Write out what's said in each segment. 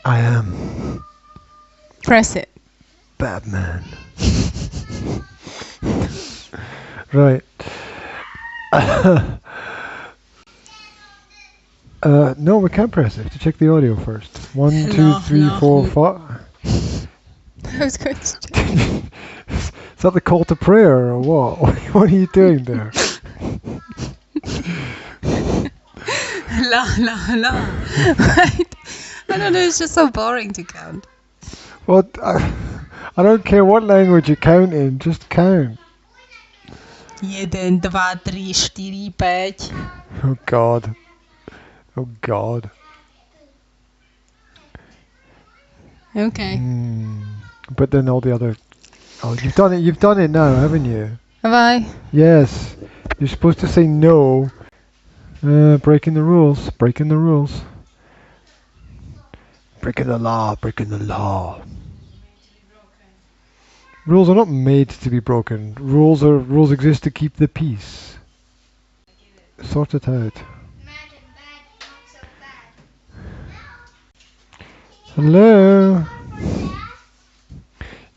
I am Press it. Batman. Right. No, we can't press it. To check the audio first. 1, 2, 3, 4, 5. I was going to. Is that the call to prayer or what? What are you doing there? La la la. Right. I don't know. It's just so boring to count. Well, I don't care what language you count in. Just count. 1, 2, 3, 4, 5. Oh God. Oh God. Okay. But then all the other. Oh, you've done it. You've done it now, haven't you? Have I? Yes. You're supposed to say no. Breaking the rules. Breaking the rules. Breaking the law. Breaking the law. Rules are not made to be broken. Rules exist to keep the peace. Sort it out. Hello.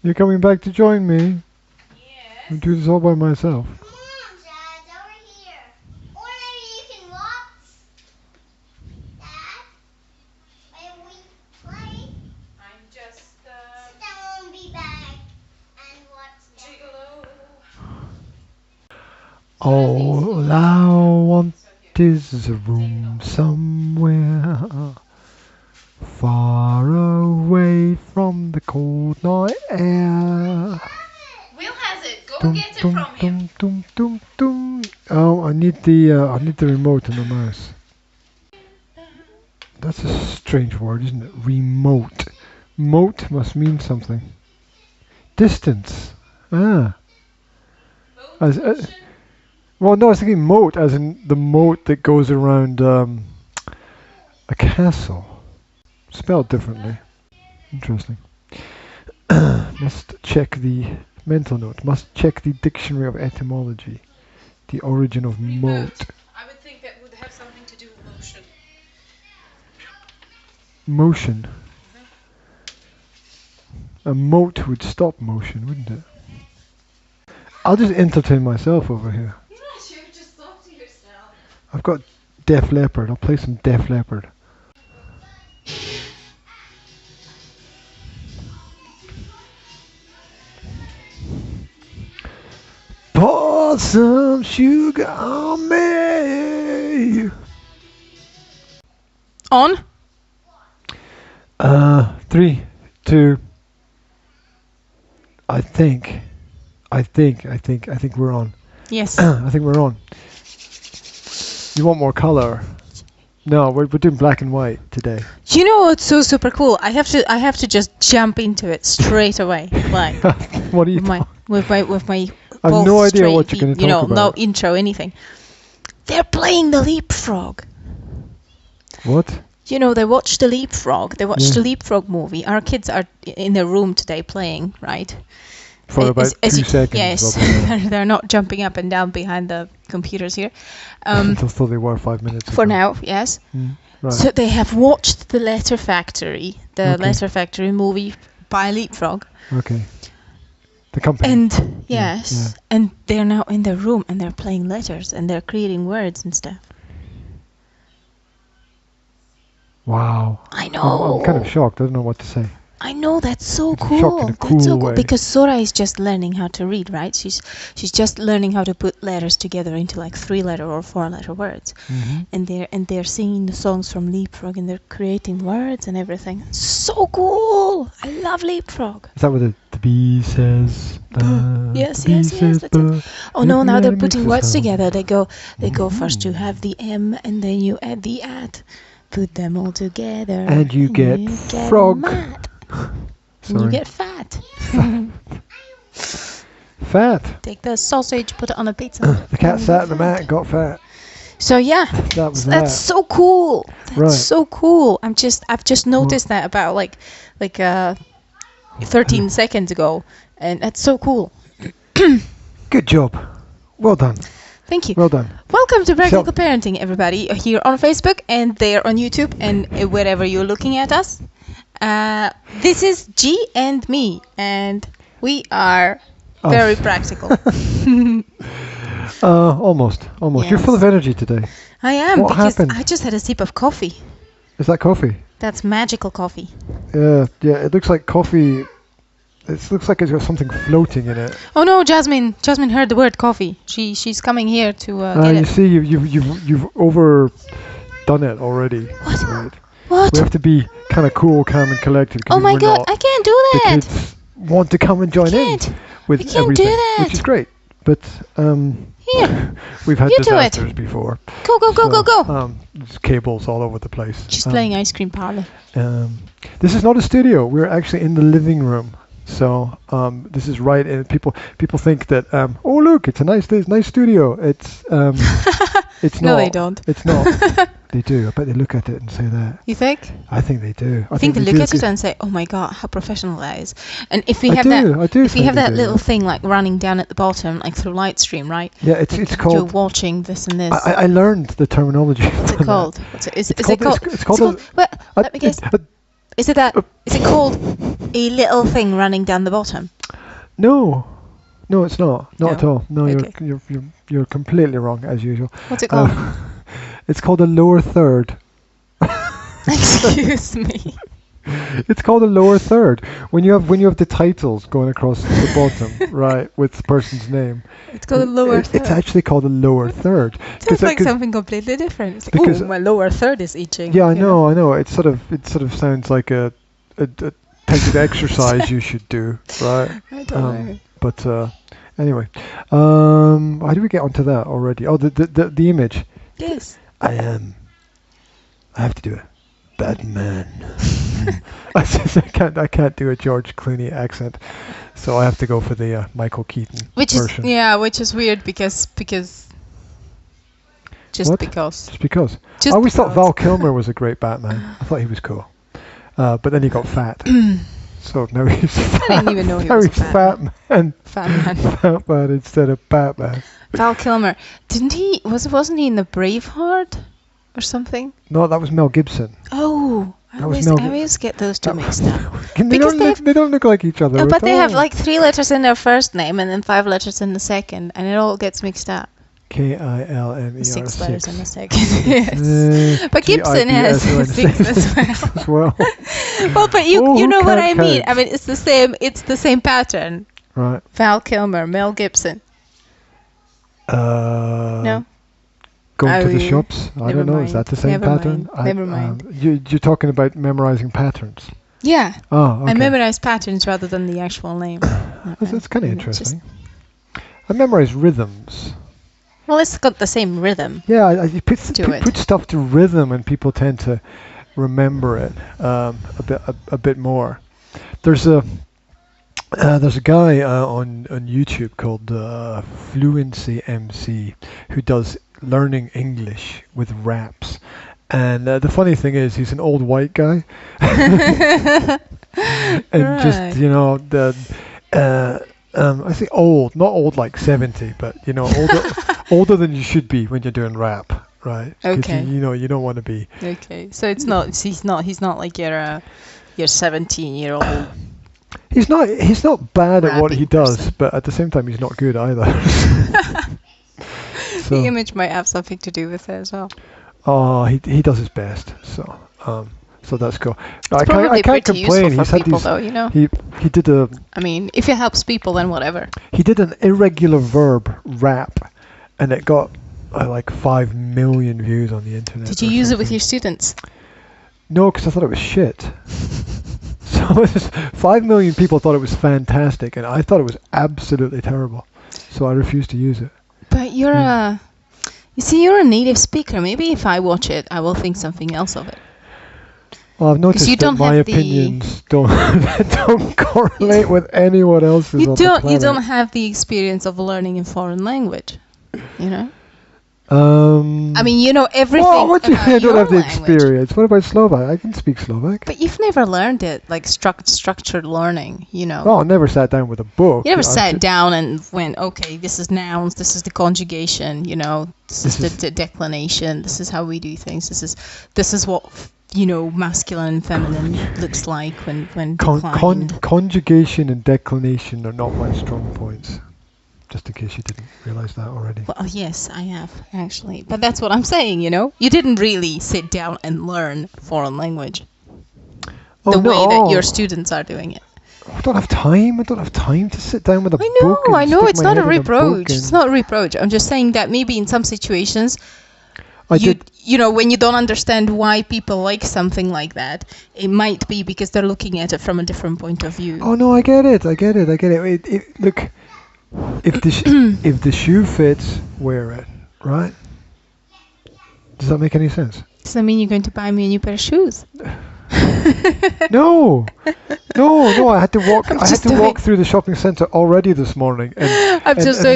You're coming back to join me? Yes. I'll do this all by myself. Come on, Dad, over here. Or maybe you can watch. Dad, when we play, I'm just sit down and be back and watch gigolo. All I want is a room somewhere far away from the cold night air. Will has it. Go get it from him. Oh, I need the remote and the mouse. That's a strange word, isn't it? Remote. Moat must mean something. Distance. Ah. Well, no, I was thinking moat, as in the moat that goes around a castle. Spelled differently. Interesting. Must check the mental note. Must check the dictionary of etymology. The origin of moat. I would think that would have something to do with motion. Motion. A moat would stop motion, wouldn't it? I'll just entertain myself over here. Yes, you just talk to yourself. I've got Def Leppard. I'll play some Def Leppard. Pour some sugar on me. On? 3, 2. I think we're on. Yes. I think we're on. You want more color? No, we're doing black and white today. You know what's so super cool? I have to just jump into it straight away. Like What are you with my I have no idea what you're going to talk no about. intro, anything. They're playing the Leapfrog. What? You know, they watched the Leapfrog. They watched Yeah. the Leapfrog movie. Our kids are in their room today playing, right? For about 2 seconds. Yes, probably. they're not jumping up and down behind the computers here. I thought they were 5 minutes For ago. now, yes. Right. So they have watched the Letter Factory, Okay. Letter Factory movie by Leapfrog. Okay. The company. And Yeah, yes, yeah. and they're now in their room and they're playing letters and they're creating words and stuff. Wow. I know. I'm kind of shocked. I don't know what to say. I know, that's so It's a cool. shock in a That's so cool cool way. because Sora is just learning how to read, right? She's just learning how to put letters together into like 3-letter or 4-letter words. Mm-hmm. And they're singing the songs from Leapfrog and they're creating words and everything. So cool! I love Leapfrog. Is that what the bee says? Yes, the bee yes, says that's it. Oh no, If now the they're animal putting says words so. together. They go first you have the M and then you add the at. Put them all together. And you get frog. mad. And Sorry. you get fat. Fat. Take the sausage, put it on a pizza. The cat sat in the mat and got fat. So yeah, That was that's that. so cool. That's Right. so cool. I've just noticed that about like 13 seconds ago, and that's so cool. Good job. Well done. Thank you. Well done. Welcome to Practical So- Parenting, everybody, here on Facebook and there on YouTube and wherever you're looking at us. This is G and me, and we are very practical. Almost. You're Yes. full of energy today. I am, What because happened? I just had a sip of coffee. Is that coffee? That's magical coffee. Yeah. It looks like coffee. It looks like it's got something floating in it. Oh no, Jasmine heard the word coffee. She's coming here to get You it. see, you've overdone it already. What? Right. What? We have to be kind of cool, calm, and collected. 'Cause Oh my we're god, not. I can't do The that. kids want to come and join in can't. with I can't do everything, that. which is great. But Here, we've had you do it. disasters before. go. There's cables all over the place. She's playing ice cream parlor. This is not a studio. We're actually in the living room. So this is right. And people think that oh look, it's a nice studio. It's it's not. No, they don't. It's not. They do. I bet they look at it and say that. You think? I think they do. I think they look do at it good- and say, "Oh my god, how professional that is!" And if we I have do, that, I do if we think have they that do, little yeah. thing like running down at the bottom, like through Lightstream, right? Yeah, it's You're called. watching this and this. I learned the terminology. What's it called? Is it called? It's called. Well, let me guess. Is it that? Is it called a little thing running down the bottom? No, it's not. Not No? at all. No, Okay. you're completely wrong as usual. What's it called? It's called a lower third. Excuse me. It's called a lower third. When you have the titles going across the bottom, right, with the person's name. It's called a lower third. It's actually called a lower third. Sounds like 'cause- something completely different. It's like, because- oh, my lower third is itching. Yeah, I you know? know. It sort of sounds like a type of exercise you should do, right? I don't know. But anyway, how do we get onto that already? Oh, the image. Yes. I have to do it. Batman. I can't do a George Clooney accent, so I have to go for the Michael Keaton version. Which is weird because just What? because. Just because. Just I always thought because. Val Kilmer was a great Batman. I thought he was cool, but then he got fat. So now he's fat. didn't even know he now was a he's fat man. Fat man. Fat man instead of Batman. Val Kilmer. Wasn't he in the Braveheart or something? No, that was Mel Gibson. Oh, I That was always, Mel I always get those two mixed up. They Because they don't look like each other. No, at but they have all. like 3 letters in their first name and then 5 letters in the second, and it all gets mixed up. KILMER 6 letters in the second. Yes. But Gibson has GIBSON 6 as well. as well. Well, but you Oh, know what I can't mean. count. I mean, it's the same pattern. Right. Val Kilmer, Mel Gibson. No. Going to the Oh, shops. I never don't know. Is mind. that the same Never pattern? mind. Never mind. You're talking about memorizing patterns. Yeah. Oh, okay. I memorize patterns rather than the actual name. That's kind of It's just- interesting. I memorize rhythms. Well, it's got the same rhythm. Yeah, you put To it. put stuff to rhythm, and people tend to remember it a bit more. There's a guy on YouTube called Fluency MC who does learning English with raps. And the funny thing is, he's an old white guy, and Right. just I say old, not old like 70, but older than you should be when you're doing rap, right? 'Cause Okay. you don't want to be. Okay, so he's not like your 17-year-old. He's not bad at what he Rapping does, person. but at the same time he's not good either. So, The image might have something to do with it as well. oh, he does his best. So that's cool. It's I probably can't pretty complain. useful He's for had people, these. though, you know. He did I mean, if it helps people, then whatever. he did an irregular verb rap, and it got like 5 million views on the internet. Did you or use it with something. your students? No, because I thought it was shit. So it was 5 million people thought it was fantastic, and I thought it was absolutely terrible. So I refused to use it. But you're you're a native speaker. Maybe if I watch it, I will think something else of it. Well, I've noticed you that don't my have the- opinions don't correlate with anyone else's You on the don't planet. have the experience of learning a foreign language, you know. I I mean, you know everything well, what do you about mean I don't your have the language. experience? What about Slovak? I can speak Slovak. But you've never learned it, like structured learning, you know. Well, I never sat down with a book. You never I sat could- down and went, okay, this is nouns, this is the conjugation, you know, this is This the declination, this is how we do things, this is what masculine and feminine looks like when declined. Conjugation and declination are not my strong points. Just in case you didn't realize that already. Well, yes, I have, actually. But that's what I'm saying, You didn't really sit down and learn foreign language the way that your students are doing it. I don't have time. I don't have time to sit down with a book. I know. It's not a stick my head in reproach. It's not a reproach. I'm just saying that maybe in some situations, when you don't understand why people like something like that, it might be because they're looking at it from a different point of view. Oh no, I get it. Look, if the shoe fits, wear it. Right? Does that make any sense? Does that mean you're going to buy me a new pair of shoes? No. I had to walk through the shopping centre already this morning, and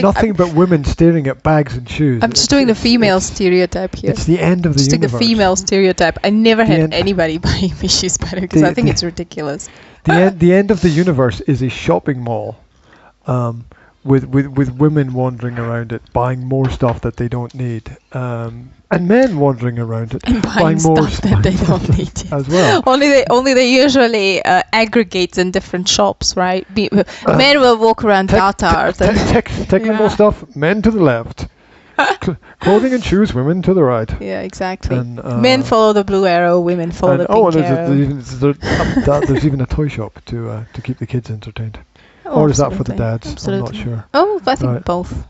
nothing but women staring at bags and shoes. I'm just doing the female stereotype here. It's the end of the universe. Just the female stereotype. I never had anybody buying me shoes better because I think it's ridiculous. The end of the universe is a shopping mall, with women wandering around it, buying more stuff that they don't need. And men wandering around it, and buying more stuff that they don't need as well. Only they usually aggregate in different shops, right? Men will walk around Gatto. Technical stuff, men to the left. Clothing and shoes, women to the right. Yeah, exactly. And, men follow the blue arrow, women follow the pink arrow. There's even a toy shop to keep the kids entertained. Or is that for the dads? Absolutely. I'm not sure. Oh, I think both.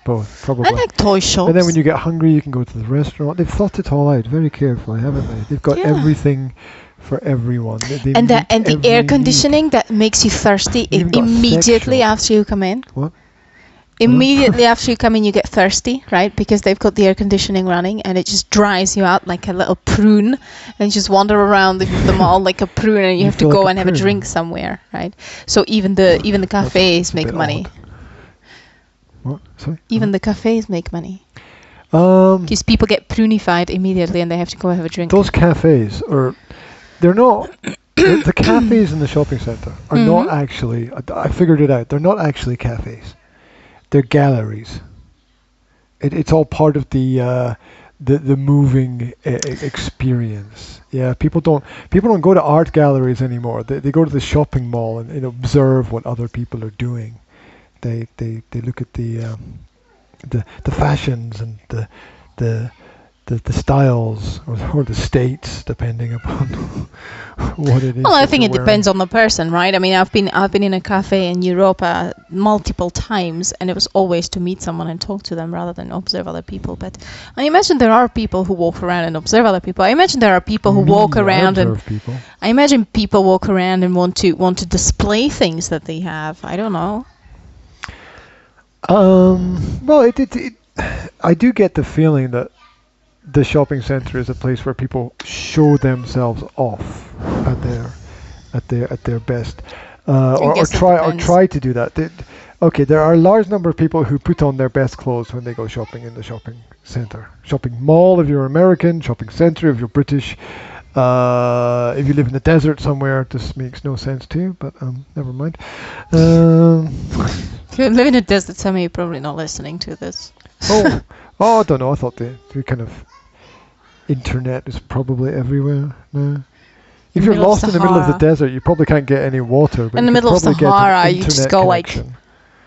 Both, probably. I like toy shops. And then when you get hungry, you can go to the restaurant. They've thought it all out very carefully, haven't they? They've got everything for everyone. And the air conditioning that makes you thirsty immediately after you come in. What? Immediately after you come in, you get thirsty, right? Because they've got the air conditioning running, and it just dries you out like a little prune, and you just wander around the mall like a prune, and you have to go and have a drink somewhere, right? So even the cafes make money. What? Sorry? Even the cafes make money. Because people get prunified immediately, and they have to go have a drink. Those cafes they're not. the cafes in the shopping centre are not actually. I figured it out. They're not actually cafes. They're galleries. It's all part of the moving experience. Yeah, people don't go to art galleries anymore. They go to the shopping mall and observe what other people are doing. They look at the fashions and the styles or the states, depending upon what it is. Well, I think it depends on the person, right? I mean, I've been in a cafe in Europa multiple times, and it was always to meet someone and talk to them rather than observe other people. But I imagine there are people who walk around and observe other people. I imagine there are people who walk around and people. I imagine people walk around and want to display things that they have. I don't know. Well, I do get the feeling that the shopping centre is a place where people show themselves off at their best, or try to do that. There are a large number of people who put on their best clothes when they go shopping in the shopping centre, shopping mall if you're American, shopping centre if you're British. If you live in the desert somewhere, this makes no sense to you, but never mind. If you live in a desert somewhere, you're probably not listening to this. I don't know. I thought the kind of internet is probably everywhere now. If you're lost in the middle of the desert, you probably can't get any water. But in the middle of Sahara, you just go connection.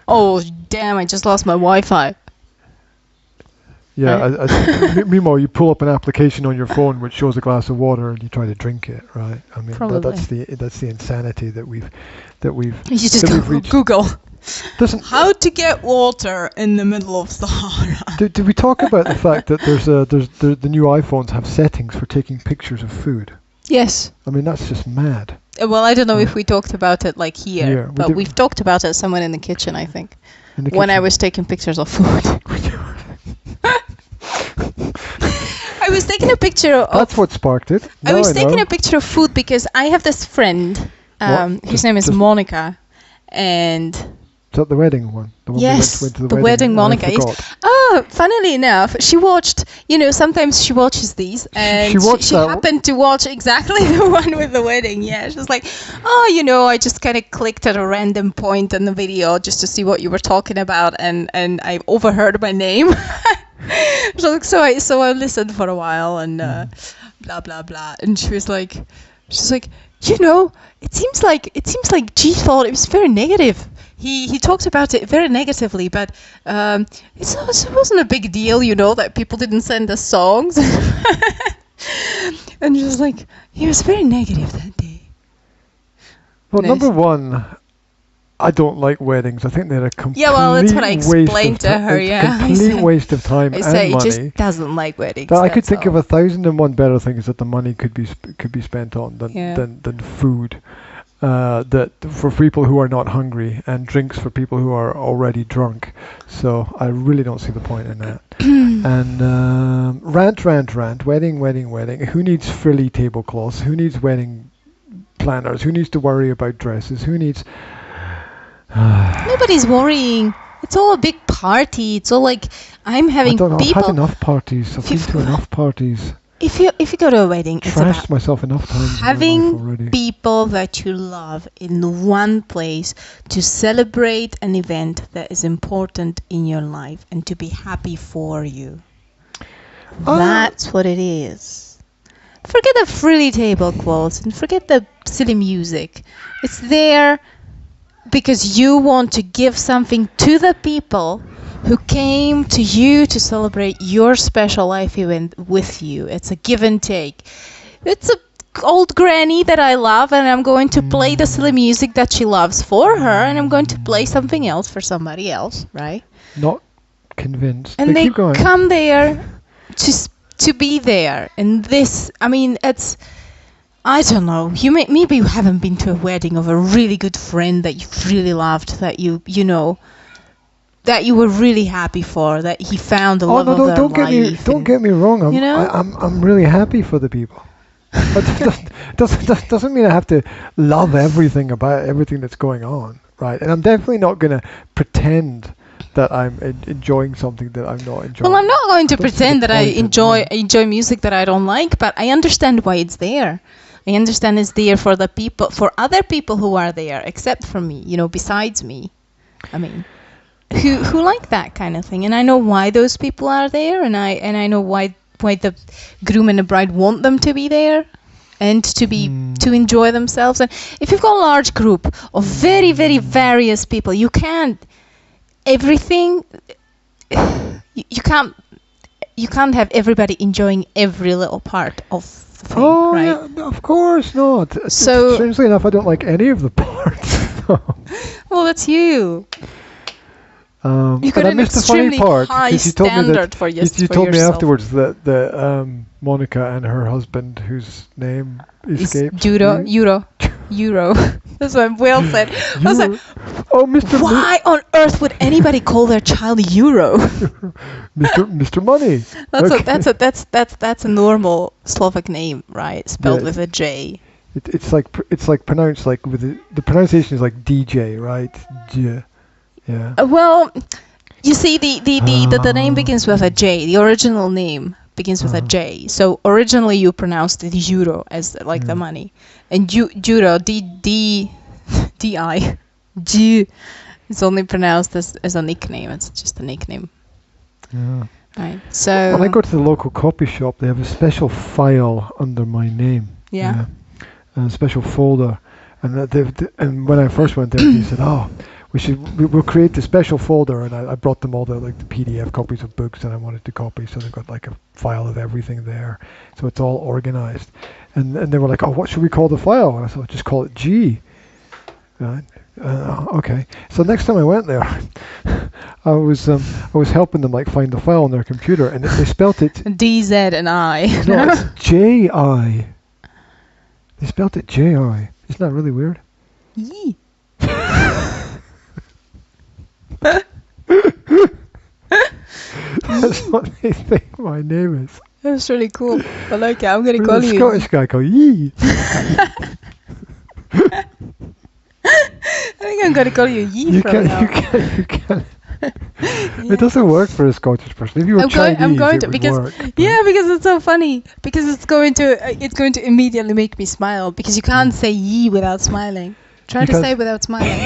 Oh, damn, I just lost my Wi-Fi. Yeah, meanwhile, you pull up an application on your phone which shows a glass of water and you try to drink it, right? I mean, that's the insanity that we've You just go Google. How to get water in the middle of Sahara. Did we talk about the fact that there's the new iPhones have settings for taking pictures of food? Yes. I mean, that's just mad. Well, I don't know if we talked about it like here, but we've talked about it somewhere in the kitchen, I think. When I was taking pictures of food. I was taking a picture of... That's what sparked it. I was taking a picture of food because I have this friend, his name is Monica, and... Is that the wedding one? The one yes, went to the wedding Monica. Funnily enough, she watched, sometimes she watches these, and she happened to watch exactly the one with the wedding. Yeah, she was like, I just kind of clicked at a random point in the video just to see what you were talking about, and I overheard my name. So I listened for a while, and blah blah blah. And she's like, you know, it seems like G thought it was very negative. He talked about it very negatively, but it wasn't a big deal, you know, that people didn't send us songs. And she was like, he was very negative that day. Well, number one, I don't like weddings. I think they're a complete yeah, well, that's what I explained to her. Yeah, complete waste of time and money. He just doesn't like weddings. I could think of 1,001 better things that the money could be spent on than food. That for people who are not hungry, and drinks for people who are already drunk. So I really don't see the point in that. And rant. Wedding. Who needs frilly tablecloths? Who needs wedding planners? Who needs to worry about dresses? Who needs... Nobody's worrying. It's all a big party. It's all like I'm having people. I've had enough parties. I've been to enough parties. If you go to a wedding, it's about trashed myself enough times having people that you love in one place to celebrate an event that is important in your life and to be happy for you. That's what it is. Forget the frilly tablecloths and forget the silly music. It's there because you want to give something to the people who came to you to celebrate your special life event with you. It's a give and take. It's a old granny that I love, and I'm going to play the silly music that she loves for her, and I'm going to play something else for somebody else, right? Not convinced. And they come there to be there. And this, I mean, it's... I don't know. Maybe you haven't been to a wedding of a really good friend that you really loved, that you know, that you were really happy for, that he found the love of their life. Don't get me wrong. I'm really happy for the people. But doesn't mean I have to love everything about everything that's going on, right? And I'm definitely not going to pretend that I'm enjoying something that I'm not enjoying. Well, I'm not going to pretend that I enjoy music that I don't like, but I understand why it's there. I understand it's there for the people, for other people who are there, except for me, you know, besides me. I mean, who like that kind of thing, and I know why those people are there, and I know why the groom and the bride want them to be there, and to enjoy themselves. And if you've got a large group of very, very various people, you can't everything. You can't have everybody enjoying every little part of the thing, right? Yeah, of course not. So strangely enough, I don't like any of the parts. Well, that's you. You got an extremely high standard for yourself. You told me afterwards that Monica and her husband, whose name escaped. Euro. That's what Will said. I was like, oh, Mr. Why on earth would anybody call their child Euro? Mr. Money. That's a normal Slovak name, right? Spelled with a J. It's like pronounced like with the pronunciation is like DJ, right? J. Yeah. Well, you see, the name begins with a J. The original name begins with a J. So originally you pronounced it Euro as like the money, and Euro D-I-G is only pronounced as a nickname. It's just a nickname. Yeah. Right. So when I go to the local copy shop, they have a special file under my name. Yeah. A special folder, and when I first went there, they said, "Oh, we'll create the special folder," and I brought them all the PDF copies of books that I wanted to copy, so they've got like a file of everything there, so it's all organized. And they were like, "Oh, what should we call the file?" And I thought, just call it G. Right? Okay. So next time I went there, I was helping them like find the file on their computer, and they spelt it DZ and I. No, it's JI. They spelt it JI. Isn't that really weird? Yee. That's what they think my name is. That's really cool. I like it. I'm going to call you. Scottish guy called Yee. I think I'm going to call you Yee You from now. You can. It doesn't work for a Scottish person. If you were Chinese, I'm going it to would because work. because it's so funny, because it's going to immediately make me smile, because you can't say Yee without smiling. Try to say it without smiling.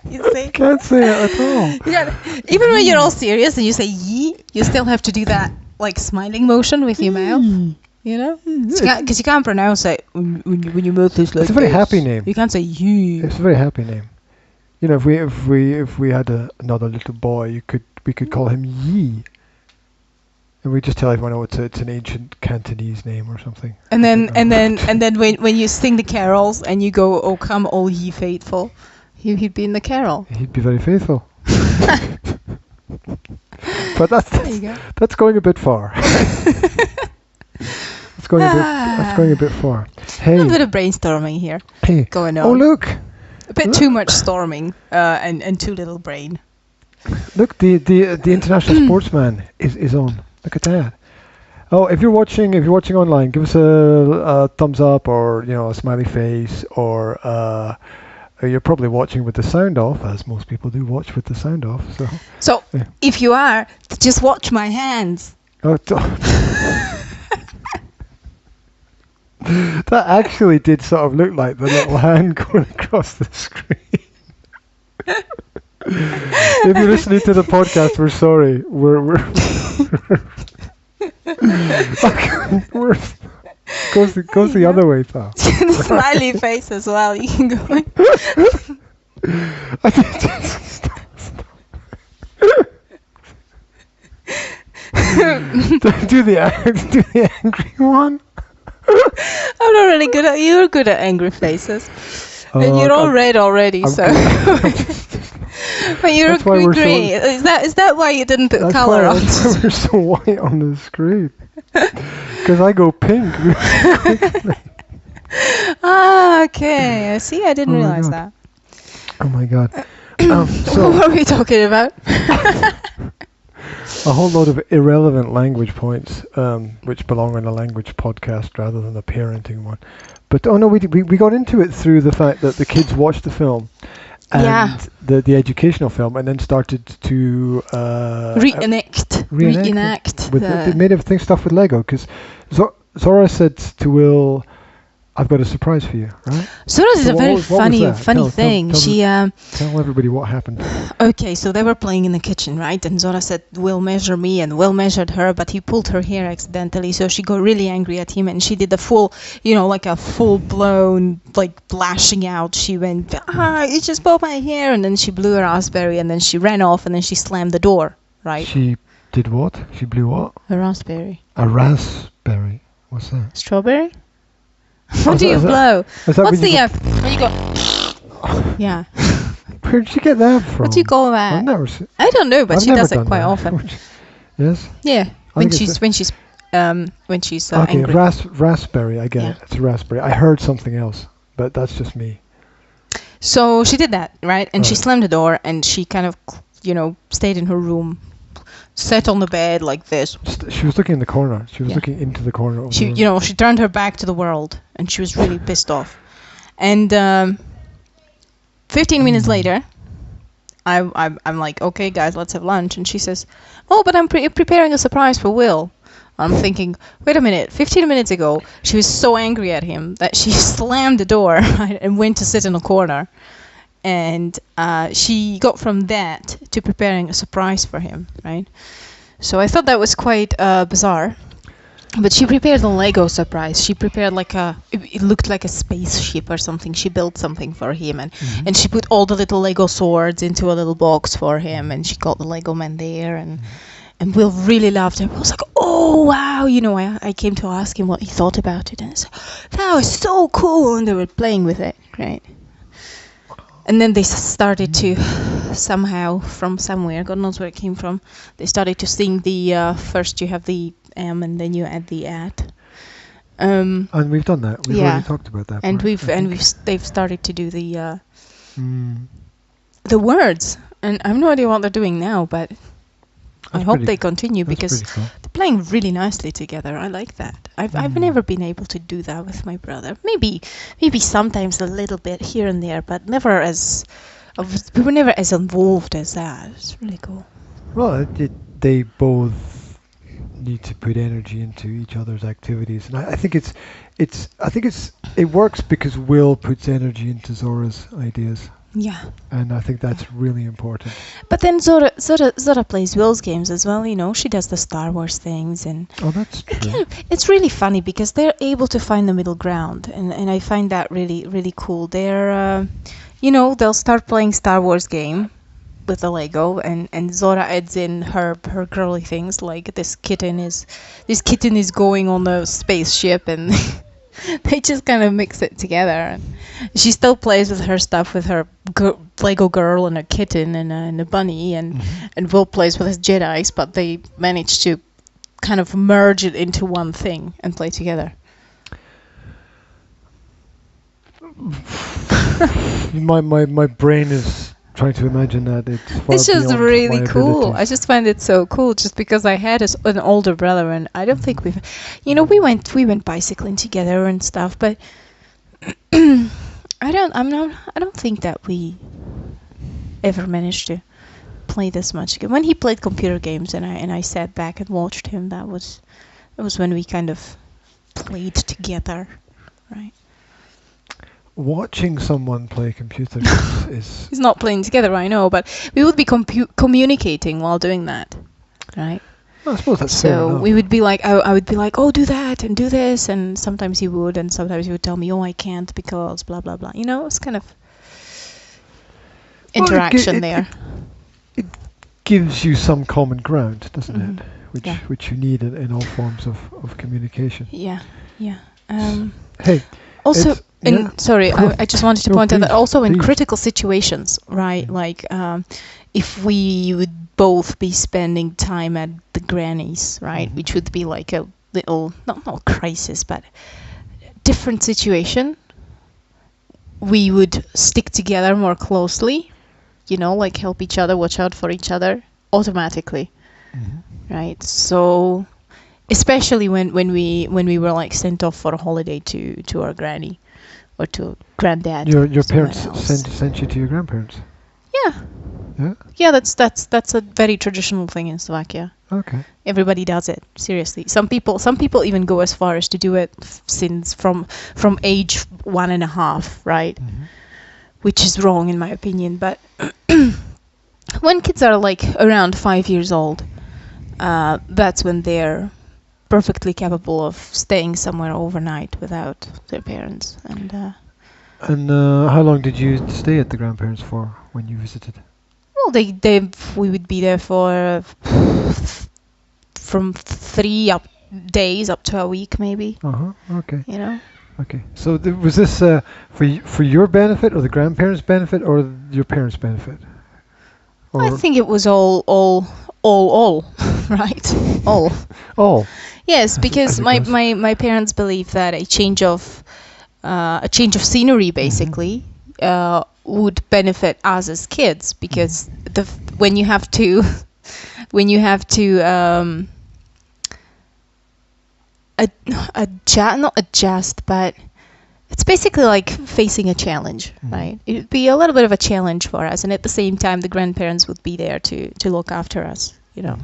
You see? Can't say it at all. Yeah, even when you're all serious and you say Yee, you still have to do that like smiling motion with your mouth. You know, because you can't pronounce it when you move this like. It's a very happy name. You can't say you. It's a very happy name. You know, if we had another little boy, we could call him Yi, and we just tell everyone, oh, it's an ancient Cantonese name or something. And then when you sing the carols and you go, oh come all ye faithful, he'd be in the carol. He'd be very faithful. But that's going a bit far. That's going a bit far. Hey, a little bit of brainstorming here. Hey, going on. Oh look, a bit too much storming and too little brain. Look, the international sportsman is on. Look at that. Oh, if you're watching online, give us a thumbs up or a smiley face or you're probably watching with the sound off, as most people do watch with the sound off. So yeah. If you are, just watch my hands. Oh, that actually did sort of look like the little hand going across the screen. If you're listening to the podcast, we're sorry. We're goes the other way, pal. The smiley face as well. You can go. Do the angry one. I'm not really good at. You're good at angry faces, and you're all red already. So, but you're green. Is that why you didn't put color on? That's why we're so white on the screen. Because I go pink. Okay. See, I didn't realize that. Oh my god. So what are we talking about? A whole lot of irrelevant language points, which belong on a language podcast rather than a parenting one. But we got into it through the fact that the kids watched the film and the educational film, and then started to reenact. They made everything stuff with Lego, because Zora said to Will, I've got a surprise for you, right? Zora is a very funny thing. Tell everybody what happened. Okay, so they were playing in the kitchen, right? And Zora said, Will measure me, and Will measured her, but he pulled her hair accidentally, so she got really angry at him, and she did the full, like a full-blown, like, lashing out. She went, you just pulled my hair, and then she blew a raspberry, and then she ran off, and then she slammed the door, right? She did what? She blew what? A raspberry. A raspberry? What's that? Strawberry? What do you blow? What's the when you go? Yeah. Where did you get that from? What do you call that? I don't know, but she does it quite often. Yes. Yeah. When she's okay, angry. Raspberry. I get it. It's a raspberry. I heard something else, but that's just me. So she did that, right? And she slammed the door, and she kind of, stayed in her room. Sat on the bed like this. She was looking in the corner. She was looking into the corner. Of she, the room. She turned her back to the world, and she was really pissed off. And 15 minutes later, I'm like, okay, guys, let's have lunch. And she says, oh, but I'm preparing a surprise for Will. I'm thinking, wait a minute. 15 minutes ago, she was so angry at him that she slammed the door and went to sit in a corner. And she got from that to preparing a surprise for him, right? So I thought that was quite bizarre. But she prepared a Lego surprise. She prepared it looked like a spaceship or something. She built something for him, and she put all the little Lego swords into a little box for him, and she got the Lego man there, and Will really loved it. I was like, oh wow, I came to ask him what he thought about it, and it's like, that was so cool, and they were playing with it, right? And then they started to somehow, from somewhere, God knows where it came from, they started to sing the, first you have the M and then you add the at. And we've done that. We've already talked about that. And they've started to do the words. And I have no idea what they're doing now, but I hope they continue, because they're playing really nicely together. I like that. I've never been able to do that with my brother. Maybe sometimes a little bit here and there, but we were never as involved as that. It's really cool. Well, they both need to put energy into each other's activities, and I think it works because Will puts energy into Zora's ideas. Yeah. And I think that's really important. But then Zora plays Will's games as well, you know. She does the Star Wars things, and oh, that's true. it's really funny because they're able to find the middle ground, and I find that really, really cool. They're, you know, they'll start playing Star Wars game with the Lego, and Zora adds in her girly things, like this kitten is going on a spaceship, and they just kind of mix it together. And she still plays with her stuff, with her Lego girl and a kitten and a bunny, and Will plays with his Jedis, but they manage to kind of merge it into one thing and play together. my brain is trying to imagine that. It's just really cool. I just find it so cool, just because I had an older brother, and I don't think we went bicycling together and stuff, but I don't think that we ever managed to play this much. When he played computer games and I sat back and watched him, that was when we kind of played together, right? Watching someone play computer games is... He's not playing together, I know, but we would be communicating while doing that, right? I suppose that's fair enough. So we would be like, I would be like, oh, do that and do this, and sometimes he would, and sometimes he would tell me, oh, I can't because blah, blah, blah. You know, it's kind of interaction there. It gives you some common ground, doesn't it? Which you need in all forms of communication. Yeah. Hey. Also, sorry, I just wanted to point out that also in please. critical situations, right? Like, if we would both be spending time at the granny's, right? Which would be like a little, not crisis, but different situation. We would stick together more closely, you know, like help each other, watch out for each other automatically, right? So, especially when we were like sent off for a holiday to our granny or to granddad. Your parents sent you to your grandparents? Yeah. Yeah? Yeah, that's a very traditional thing in Slovakia. Okay. Everybody does it, seriously. Some people even go as far as to do it since from age 1.5, right? Which is wrong in my opinion, but when kids are like around 5 years old, that's when they're perfectly capable of staying somewhere overnight without their parents. And how long did you stay at the grandparents for when you visited? Well, we would be there for from 3 days up to a week, maybe. Okay. You know. Okay. So was this for your benefit, or the grandparents' benefit, or your parents' benefit? Or I think it was all, right? All. Yes, because my parents believe that a change of scenery basically would benefit us as kids, because when you have to not adjust, but it's basically like facing a challenge, right? It would be a little bit of a challenge for us, and at the same time the grandparents would be there to look after us, you know.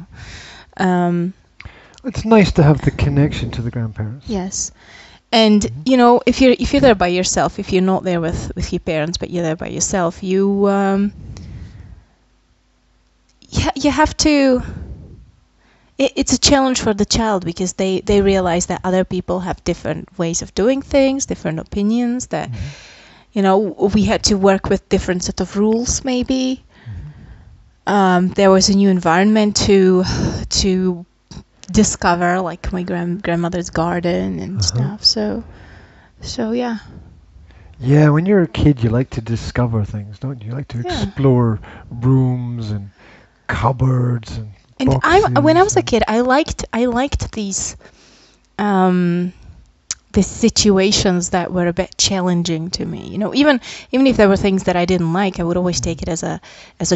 It's nice to have the connection to the grandparents. Yes. And you know, if you're there by yourself, if you're not there with your parents, but you're there by yourself, you have to. It's a challenge for the child, because they realize that other people have different ways of doing things, different opinions. That you know, we had to work with different set of rules. Maybe there was a new environment to discover, like my grandmother's garden and stuff. So yeah. Yeah, when you're a kid, you like to discover things, don't you? You like to explore rooms and cupboards and boxes. When I was a kid, I liked these situations that were a bit challenging to me. You know, even if there were things that I didn't like, I would always take it as a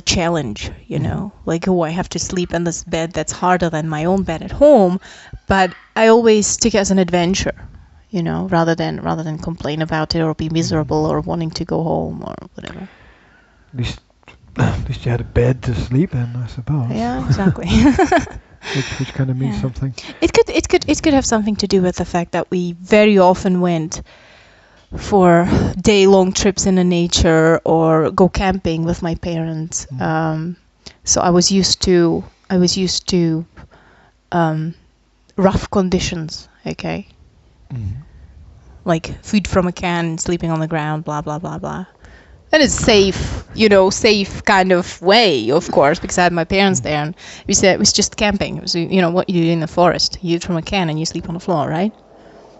challenge. You know, like, oh, I have to sleep in this bed that's harder than my own bed at home, but I always took it as an adventure. You know, rather than complain about it or be miserable or wanting to go home or whatever. At least you had a bed to sleep in, I suppose. Yeah, exactly. which kind of means something. It could have something to do with the fact that we very often went for day-long trips in the nature or go camping with my parents. So I was used to rough conditions. Okay. Like food from a can, sleeping on the ground, blah blah blah blah. And it's safe, safe kind of way, of course, because I had my parents there, and we said it was just camping. It was, what you do in the forest. You eat from a can and you sleep on the floor, right?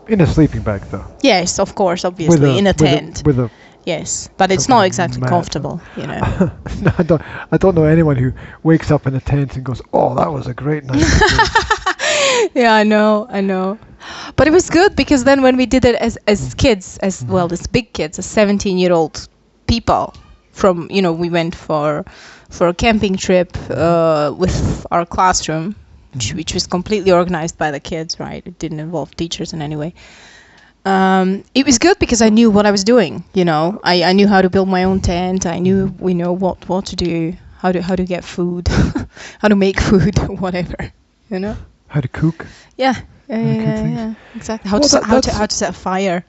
In a sleeping bag, though. Yes, of course, obviously, in a tent. With a yes, but it's not exactly comfortable, No, I don't know anyone who wakes up in a tent and goes, "Oh, that was a great night." Yeah, I know. But it was good because then when we did it as kids, as big kids, as 17-year-old people, from we went for a camping trip with our classroom, which was completely organized by the kids, right? It didn't involve teachers in any way. It was good because I knew what I was doing. I knew how to build my own tent. I knew what to do, how to get food, how to make food, whatever. How to cook. Yeah, exactly. How to set a fire,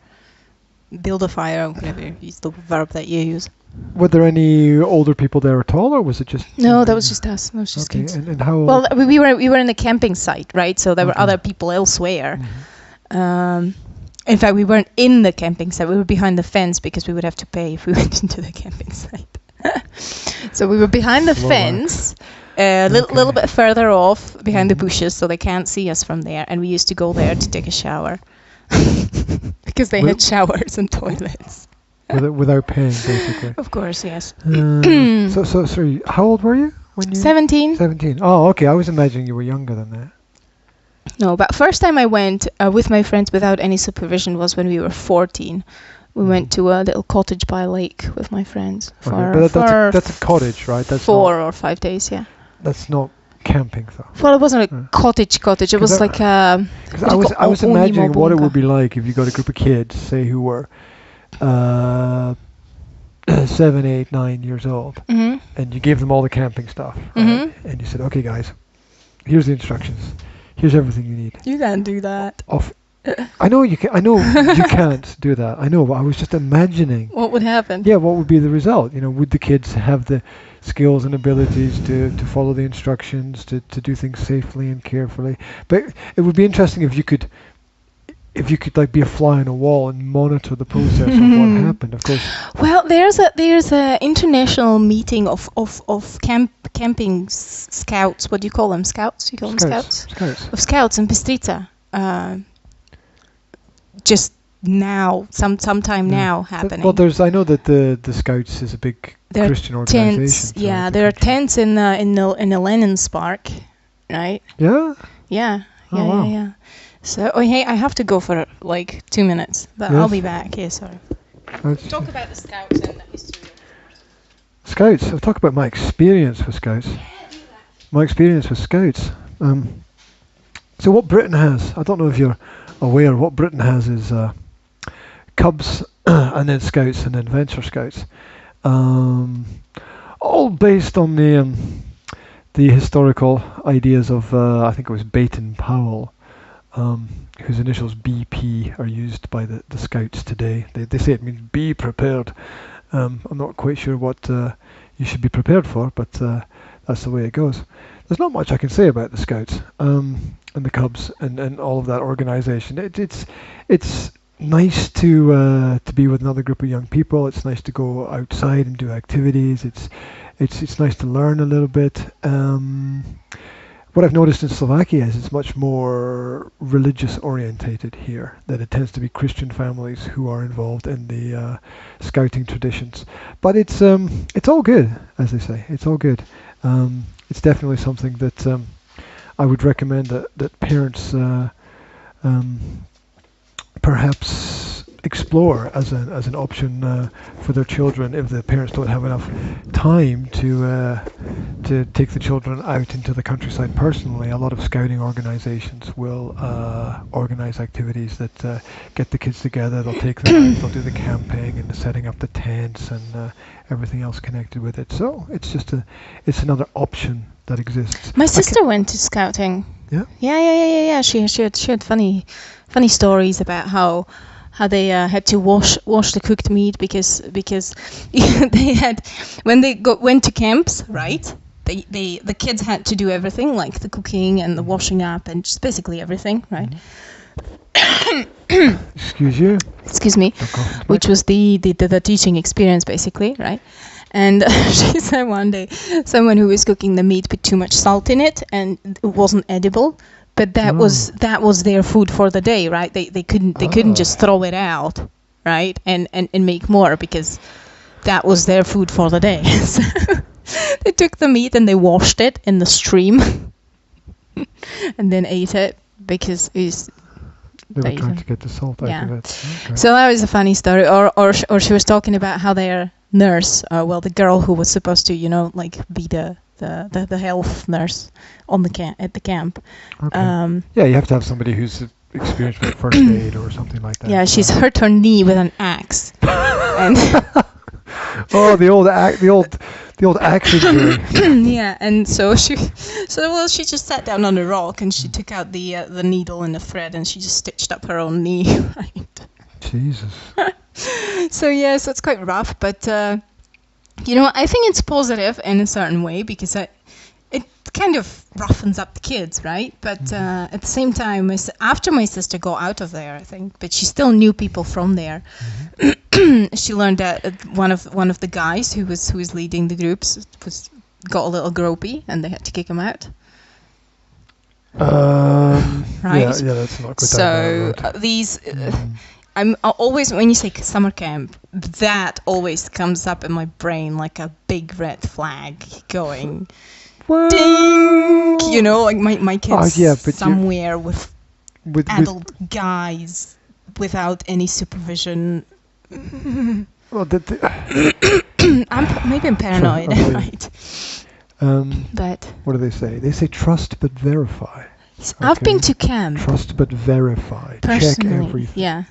build a fire, whatever is the verb that you use. Were there any older people there at all, or was it just? No, that was just us. That was just kids. And how? Well, we were in a camping site, right? So there were other people elsewhere. In fact, we weren't in the camping site. We were behind the fence because we would have to pay if we went into the camping site. So we were behind the fence. A little bit further off behind the bushes, so they can't see us from there. And we used to go there to take a shower because they had showers and toilets. Without paying, basically. Of course, yes. So sorry, how old were you when you? 17. 17. Oh, okay. I was imagining you were younger than that. No, but first time I went with my friends without any supervision was when we were 14. We went to a little cottage by a lake with my friends that's a cottage, right? That's 4 or 5 days, yeah. That's not camping, though. Well, it wasn't a cottage. It was like a. I was imagining what it would be like if you got a group of kids, say, who were 7, 8, 9 years old, and you gave them all the camping stuff, right? And you said, "Okay, guys, here's the instructions. Here's everything you need." You can't do that. I know you can. I know you can't do that. I know, but I was just imagining. What would happen? Yeah, what would be the result? Would the kids have the skills and abilities to follow the instructions, to do things safely and carefully? But it would be interesting if you could like be a fly on a wall and monitor the process of what happened. Of course. Well, there's a international meeting of camping scouts. What do you call them? Scouts? You call them scouts? Of scouts in Bistrica. Just now, sometime now happening. Well, I know that the Scouts is a big Christian organization. Yeah, there are tents in the Lenin's Park, right? Yeah. Yeah. Oh, wow. Yeah. So, hey, I have to go for like 2 minutes, but I'll be back. Yeah, sorry. Talk about the Scouts and the history. Scouts. I'll talk about my experience with Scouts. My experience with Scouts. So what Britain has, I don't know if you're aware, what Britain has is Cubs and then Scouts and then Venture Scouts, all based on the historical ideas of I think it was Baden-Powell, whose initials BP are used by the Scouts today. They say it means be prepared. I'm not quite sure what you should be prepared for, but that's the way it goes. There's not much I can say about the Scouts and the Cubs and all of that organization. It's nice to be with another group of young people. It's nice to go outside and do activities. It's nice to learn a little bit. What I've noticed in Slovakia is it's much more religious orientated here. That it tends to be Christian families who are involved in the scouting traditions. But it's all good, as they say. It's all good. It's definitely something that I would recommend that parents perhaps explore as an option for their children if the parents don't have enough time to take the children out into the countryside personally. A lot of scouting organizations will organize activities that get the kids together. They'll take them out, they'll do the camping and the setting up the tents and everything else connected with it. So it's another option that exists. My sister went to scouting. Yeah. Yeah. She had funny stories about how had to wash the cooked meat because they had, when they went to camps, right? The kids had to do everything, like the cooking and the washing up and just basically everything, right? Excuse you. Excuse me. Which was the teaching experience, basically, right? And she said one day, someone who was cooking the meat put too much salt in it, and it wasn't edible. But that was their food for the day, right? They couldn't just throw it out, right? And make more, because that was their food for the day. So they took the meat and they washed it in the stream, and then ate it because it's. They were trying to get the salt out of it. Okay. So that was a funny story. Or she was talking about how their nurse, the girl who was supposed to, like be the health nurse on at the camp. Okay. You have to have somebody who's experienced with first aid or something like that. Yeah, she's hurt her knee with an axe. And oh, the old axe injury. Yeah, and so she just sat down on a rock and she took out the needle and the thread and she just stitched up her own knee. Right. Jesus. So it's quite rough, but I think it's positive in a certain way because it kind of roughens up the kids, right? But at the same time, after my sister got out of there, I think, but she still knew people from there. She learned that one of the guys who was leading the groups got a little gropey, and they had to kick him out. Right. Yeah, that's not good. So these. I'm always, when you say summer camp, that always comes up in my brain like a big red flag going, ding! Like my kids somewhere with adult guys without any supervision. Well, maybe I'm paranoid, right? But what do they say? They say trust but verify. I've been to camp. Trust but verify. Personally, check everything. Yeah.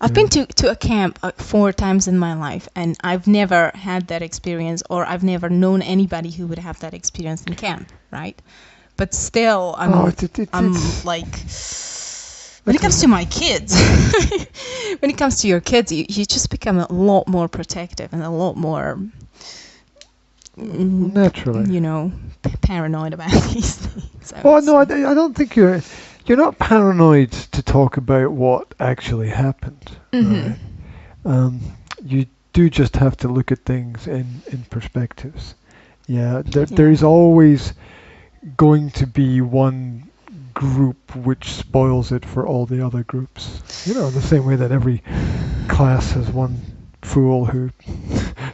I've been to a camp 4 times in my life, and I've never had that experience, or I've never known anybody who would have that experience in camp, right? But still, I'm like, when it comes to my kids, when it comes to your kids, you just become a lot more protective and a lot more naturally, paranoid about these things. I don't think you're not paranoid to talk about what actually happened. Mm-hmm. Right? You do just have to look at things in perspectives. Yeah, there is always going to be one group which spoils it for all the other groups. The same way that every class has one fool who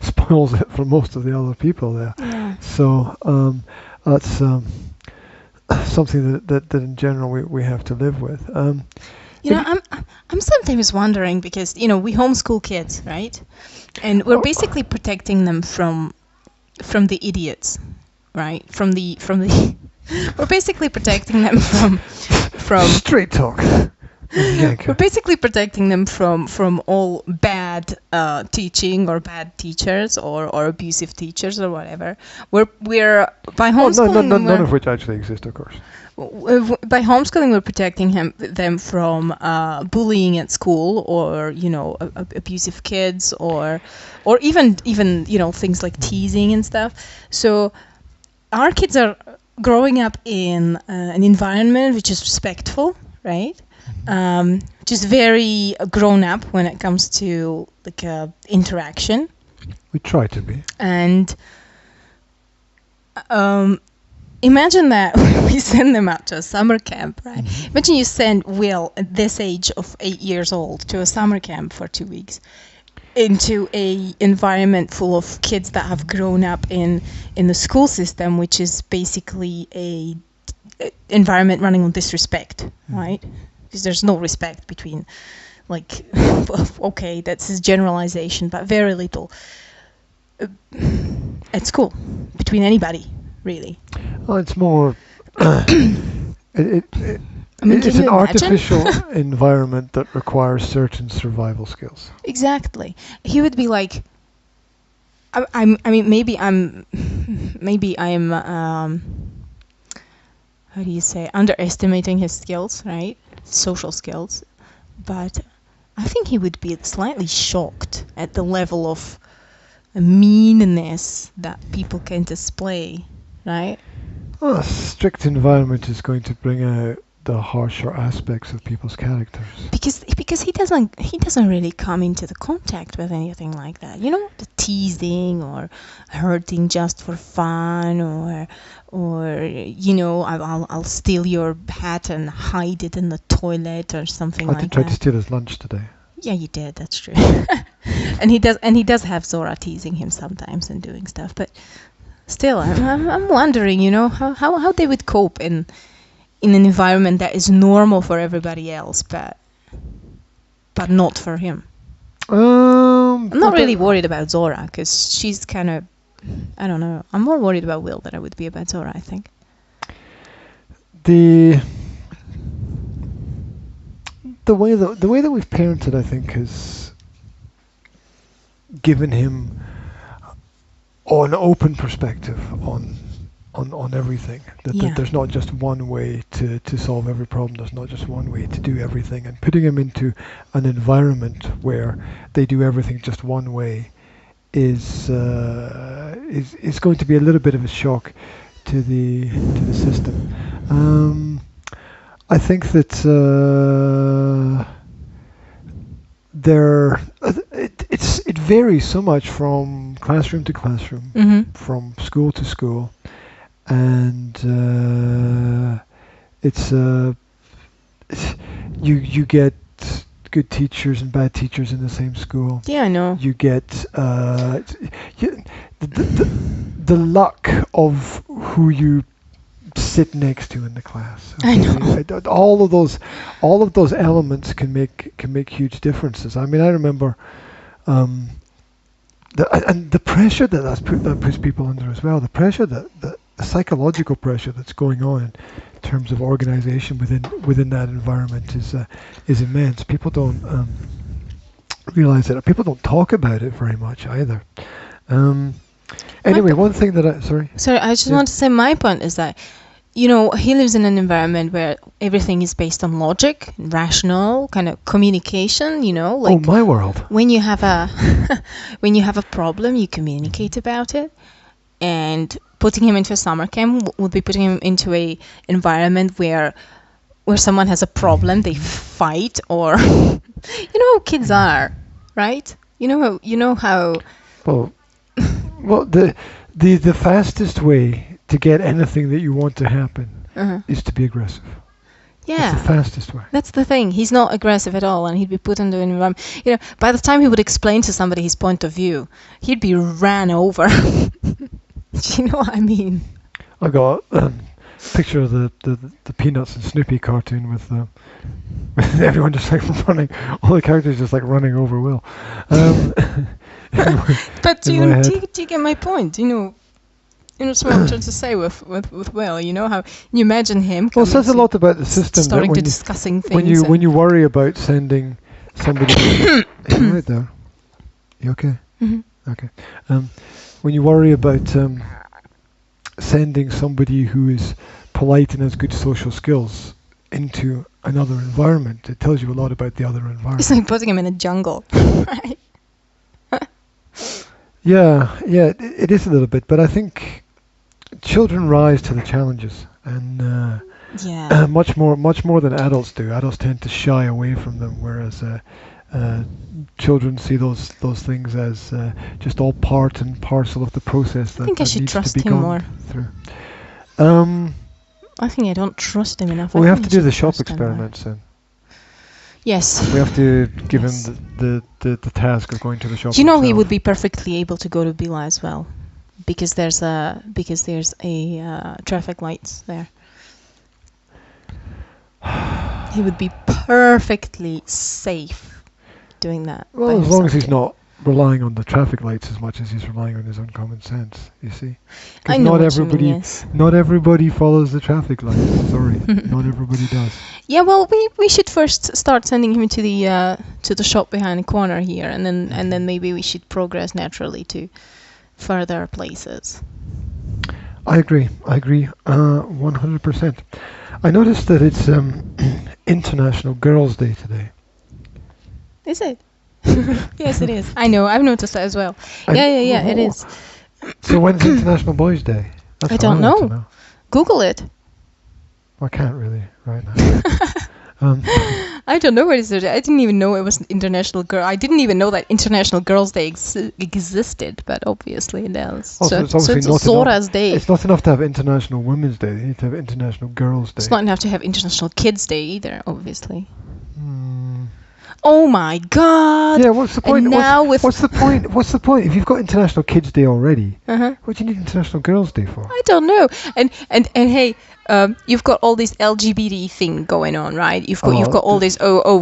spoils it for most of the other people there. Yeah. So that's something that in general we have to live with. I'm sometimes wondering because we homeschool kids, right? And we're basically protecting them from the idiots, right? From the we're basically protecting them from straight talk. We're basically protecting them from all bad teaching or bad teachers or abusive teachers or whatever. We're by homeschooling. None of which actually exist, of course. By homeschooling, we're protecting them from bullying at school, or abusive kids, or even things like teasing and stuff. So our kids are growing up in an environment which is respectful, right? Just very grown up when it comes to interaction. We try to be. And imagine that when we send them out to a summer camp, right? Mm-hmm. Imagine you send Will at this age of 8 years old to a summer camp for 2 weeks into a environment full of kids that have grown up in the school system, which is basically a environment running on disrespect, right? Because there's no respect between, okay, that's his generalization, but very little at school between anybody, really. Well, it's more. It's an artificial environment that requires certain survival skills. Exactly. He would be like, maybe I'm how do you say, underestimating his skills, right? Social skills. But I think he would be slightly shocked at the level of meanness that people can display, right? Well, a strict environment is going to bring out the harsher aspects of people's characters. Because he doesn't really come into the contact with anything like that. You know, the teasing or hurting just for fun, or you know, I'll steal your hat and hide it in the toilet or something like that. I did try to steal his lunch today. Yeah, you did. That's true. and he does have Zora teasing him sometimes and doing stuff. But still, I'm wondering, you know, how they would cope in an environment that is normal for everybody else, but not for him. I'm not really worried about Zora because she's kind of, I don't know. I'm more worried about Will than I would be about Zora, I think. The way that we've parented, I think, has given him an open perspective on everything. That there's not just one way to solve every problem. There's not just one way to do everything. And putting him into an environment where they do everything just one way is going to be a little bit of a shock to the system. I think that it varies so much from classroom to classroom, from school to school, and you get good teachers and bad teachers in the same school. Yeah, I know. You get the luck of who you sit next to in the class. Okay? I know. All of those elements can make huge differences. I mean, I remember the pressure that puts people under as well. The pressure the psychological pressure that's going on in terms of organization within that environment is immense. People don't realize it. People don't talk about it very much either. Anyway, one thing that Sorry, I just want to say my point is that, you know, he lives in an environment where everything is based on logic, rational kind of communication, you know, like my world. When you have a problem, you communicate about it. And putting him into a summer camp would be putting him into a environment where someone has a problem, they fight, or you know how kids are, right? You know how. Well, the fastest way to get anything that you want to happen is to be aggressive. Yeah. That's the fastest way. That's the thing. He's not aggressive at all, and he'd be put into an environment. You know, by the time he would explain to somebody his point of view, he'd be ran over. Do you know what I mean? I got a picture of the Peanuts and Snoopy cartoon with everyone just like running, all the characters just like running over Will. But do you get my point? You know, so what I'm trying to say with Will, you know how you imagine him. Well, it says a lot about the system. Starting to discussing things. When you worry about sending somebody, right there, you okay? Mm-hmm. Okay. When you worry about sending somebody who is polite and has good social skills into another environment, it tells you a lot about the other environment. It's like putting him in a jungle, right? Yeah, it is a little bit, but I think children rise to the challenges, and much more than adults do. Adults tend to shy away from them, whereas children see those things as just all part and parcel of the process that, I think I should trust him more. Through. I think I don't trust him enough. Well, we have to do the shop experiments then. Yes. We have to give him the task of going to the shop. You know, he would be perfectly able to go to Bila as well, because there's a traffic lights there. He would be perfectly safe doing that. Well, as long as he's not relying on the traffic lights as much as he's relying on his own common sense, you see. I know what you mean, yes. Not everybody follows the traffic lights. Sorry, not everybody does. Yeah, well, we should first start sending him to the shop behind the corner here, and then maybe we should progress naturally to further places. I agree. 100%. I noticed that it's International Girls' Day today. Is it? Yes, it is. I know. I've noticed that as well. Yeah, it is. So when's International Boys' Day? I don't know. Google it. I can't really right now. I don't know what is it. I didn't even know it was International Girl. I didn't even know that International Girls' Day existed, but obviously it does. Also, so it's Zora's Day. It's not enough to have International Women's Day. You need to have International Girls' Day. It's not enough to have International Kids' Day either, obviously. Oh my God! Yeah, what's the point? And now what's the point? What's the point if you've got International Kids' Day already? What do you need International Girls' Day for? I don't know. And hey, you've got all this LGBT thing going on, right? You've got all this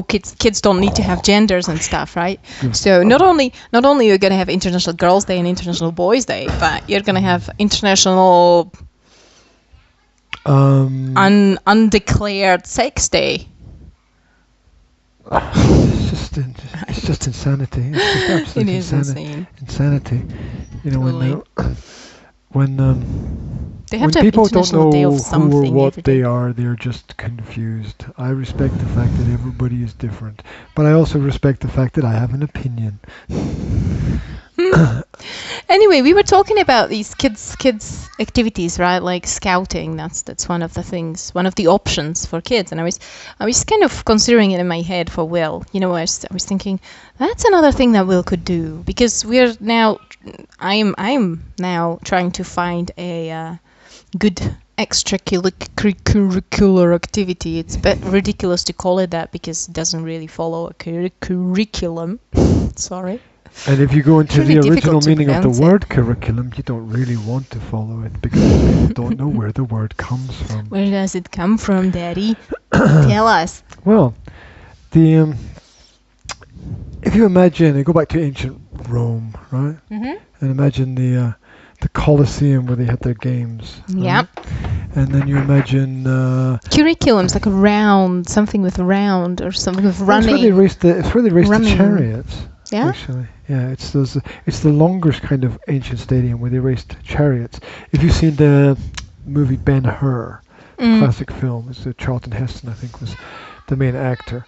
kids don't need to have genders and stuff, right? So not only you're gonna have International Girls' Day and International Boys' Day, but you're gonna have International undeclared sex day. It's just insanity. It's just absolute insanity. You know, totally. when they have when to people have don't know day of who or what they are, they're just confused. I respect the fact that everybody is different, but I also respect the fact that I have an opinion. Anyway, we were talking about these kids activities, right? Like scouting. That's one of the things, one of the options for kids. And I was kind of considering it in my head for Will. You know, I was thinking that's another thing that Will could do, because I'm now trying to find a good extracurricular activity. It's a bit ridiculous to call it that because it doesn't really follow a curriculum. Sorry. And if you go into the original meaning of the word curriculum, you don't really want to follow it because you don't know where the word comes from. Where does it come from, Daddy? Tell us. Well, if you imagine, go back to ancient Rome, right? And imagine the Colosseum where they had their games. Yeah. Right? And then you imagine curriculum's like a round, something with round or something with running. It's where they raced the chariots. Yeah. Actually, yeah, it's the longest kind of ancient stadium where they raced chariots. If you've seen the movie Ben-Hur, classic film, it's Charlton Heston, I think, was the main actor.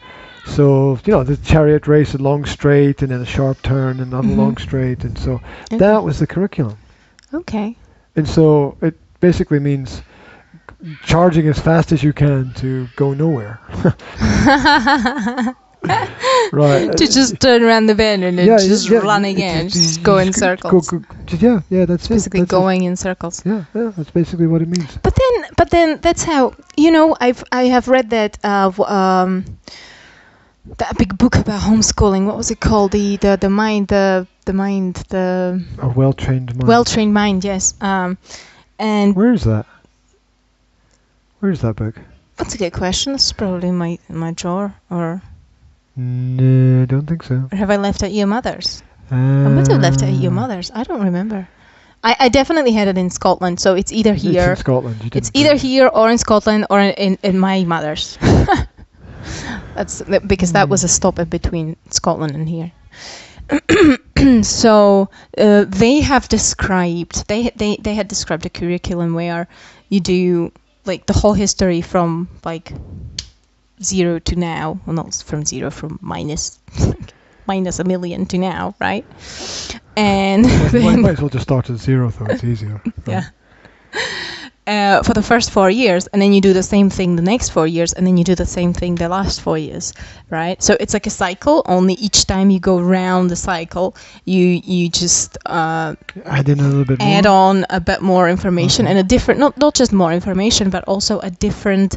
So the chariot race, a long straight, and then a sharp turn, and another long straight, and so that was the curriculum. Okay. And so it basically means charging as fast as you can to go nowhere. Right. To just turn around the bend and then just run again, just go in circles. That's basically going in circles. Yeah, that's basically what it means. But then that's how I have read that that big book about homeschooling. What was it called? A well-trained mind. Well-trained mind. Yes. And where's that? Where's that book? That's a good question. It's probably in my drawer, or. No, I don't think so. Or have I left it at your mother's? I might have left it at your mother's. I don't remember. I definitely had it in Scotland, so it's either here. It's in Scotland. It's either here or in Scotland or in my mother's. That's because that was a stop in between Scotland and here. So they have described. They had described a curriculum where you do like the whole history from like 0 to now. Well, not from 0, from minus a million to now, right? And might as well just start at 0, though. It's easier. Right? Yeah. For the first 4 years, and then you do the same thing the next 4 years, and then you do the same thing the last 4 years, right? So it's like a cycle. Only each time you go around the cycle, you just add in a little bit more. Add on a bit more information and a different, not just more information, but also a different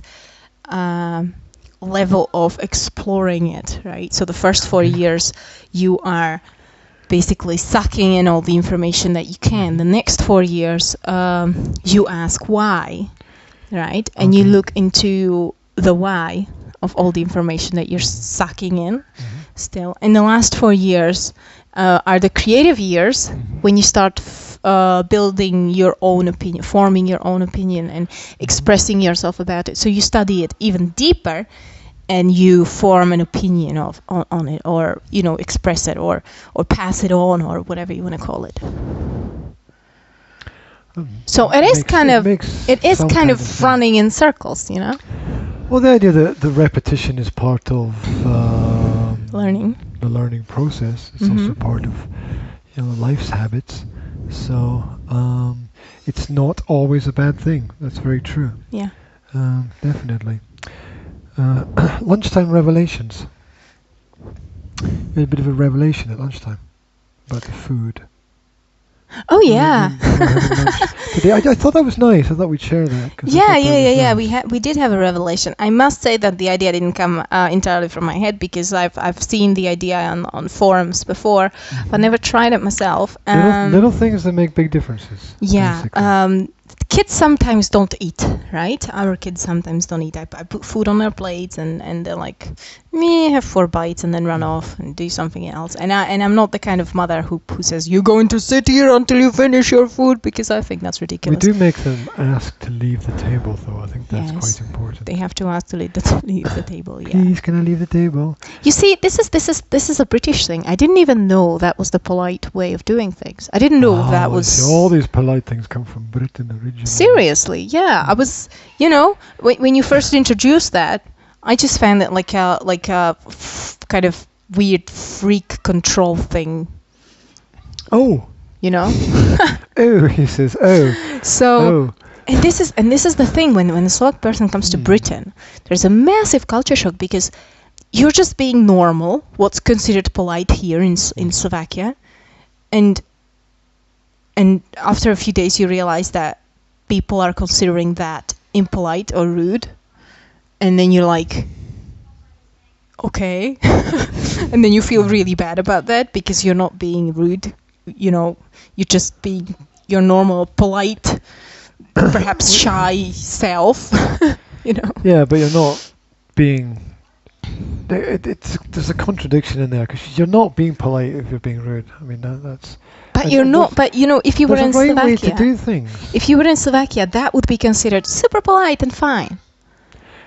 level of exploring it, right? So the first 4 years, you are basically sucking in all the information that you can. The next 4 years, you ask why, right? And you look into the why of all the information that you're sucking in still. And the last 4 years are the creative years when you start building your own opinion, forming your own opinion and expressing yourself about it. So you study it even deeper and you form an opinion on it, or express it or pass it on, or whatever you want to call it. So it is kind of running in circles, Well, the idea that the repetition is part of the learning process. It's also part of life's habits. So it's not always a bad thing. That's very true. Yeah. Definitely. Lunchtime revelations. We had a bit of a revelation at lunchtime about the food. Oh yeah. Today, I thought that was nice. I thought we'd share that. Yeah. We did have a revelation. I must say that the idea didn't come entirely from my head, because I've seen the idea on forums before, but never tried it myself. Little things that make big differences. Yeah. Kids sometimes don't eat, right? Our kids sometimes don't eat. I put food on their plates, and they're like, me, have 4 bites and then run off and do something else. And I'm not the kind of mother who says, you're going to sit here until you finish your food, because I think that's ridiculous. We do make them ask to leave the table, though. I think that's quite important. They have to ask to leave the table. Yeah. Please, can I leave the table? You see, this is a British thing. I didn't even know that was the polite way of doing things. I didn't know that was. See, all these polite things come from Britain originally. Seriously, yeah. I was, when you first introduced that, I just found it like a kind of weird freak control thing. Oh. Oh, he says, oh. So, and this is the thing, when a Slovak person comes to Britain, there's a massive culture shock, because you're just being normal, what's considered polite here in Slovakia, and after a few days you realize that people are considering that impolite or rude, and then you're like, okay. And then you feel really bad about that, because you're not being rude, you're just being your normal, polite, perhaps shy self. Yeah, but you're not being. There's a contradiction in there, because you're not being polite if you're being rude. I mean, that's. But you're not. But if you were in Slovakia, way to do things. If you were in Slovakia, that would be considered super polite and fine.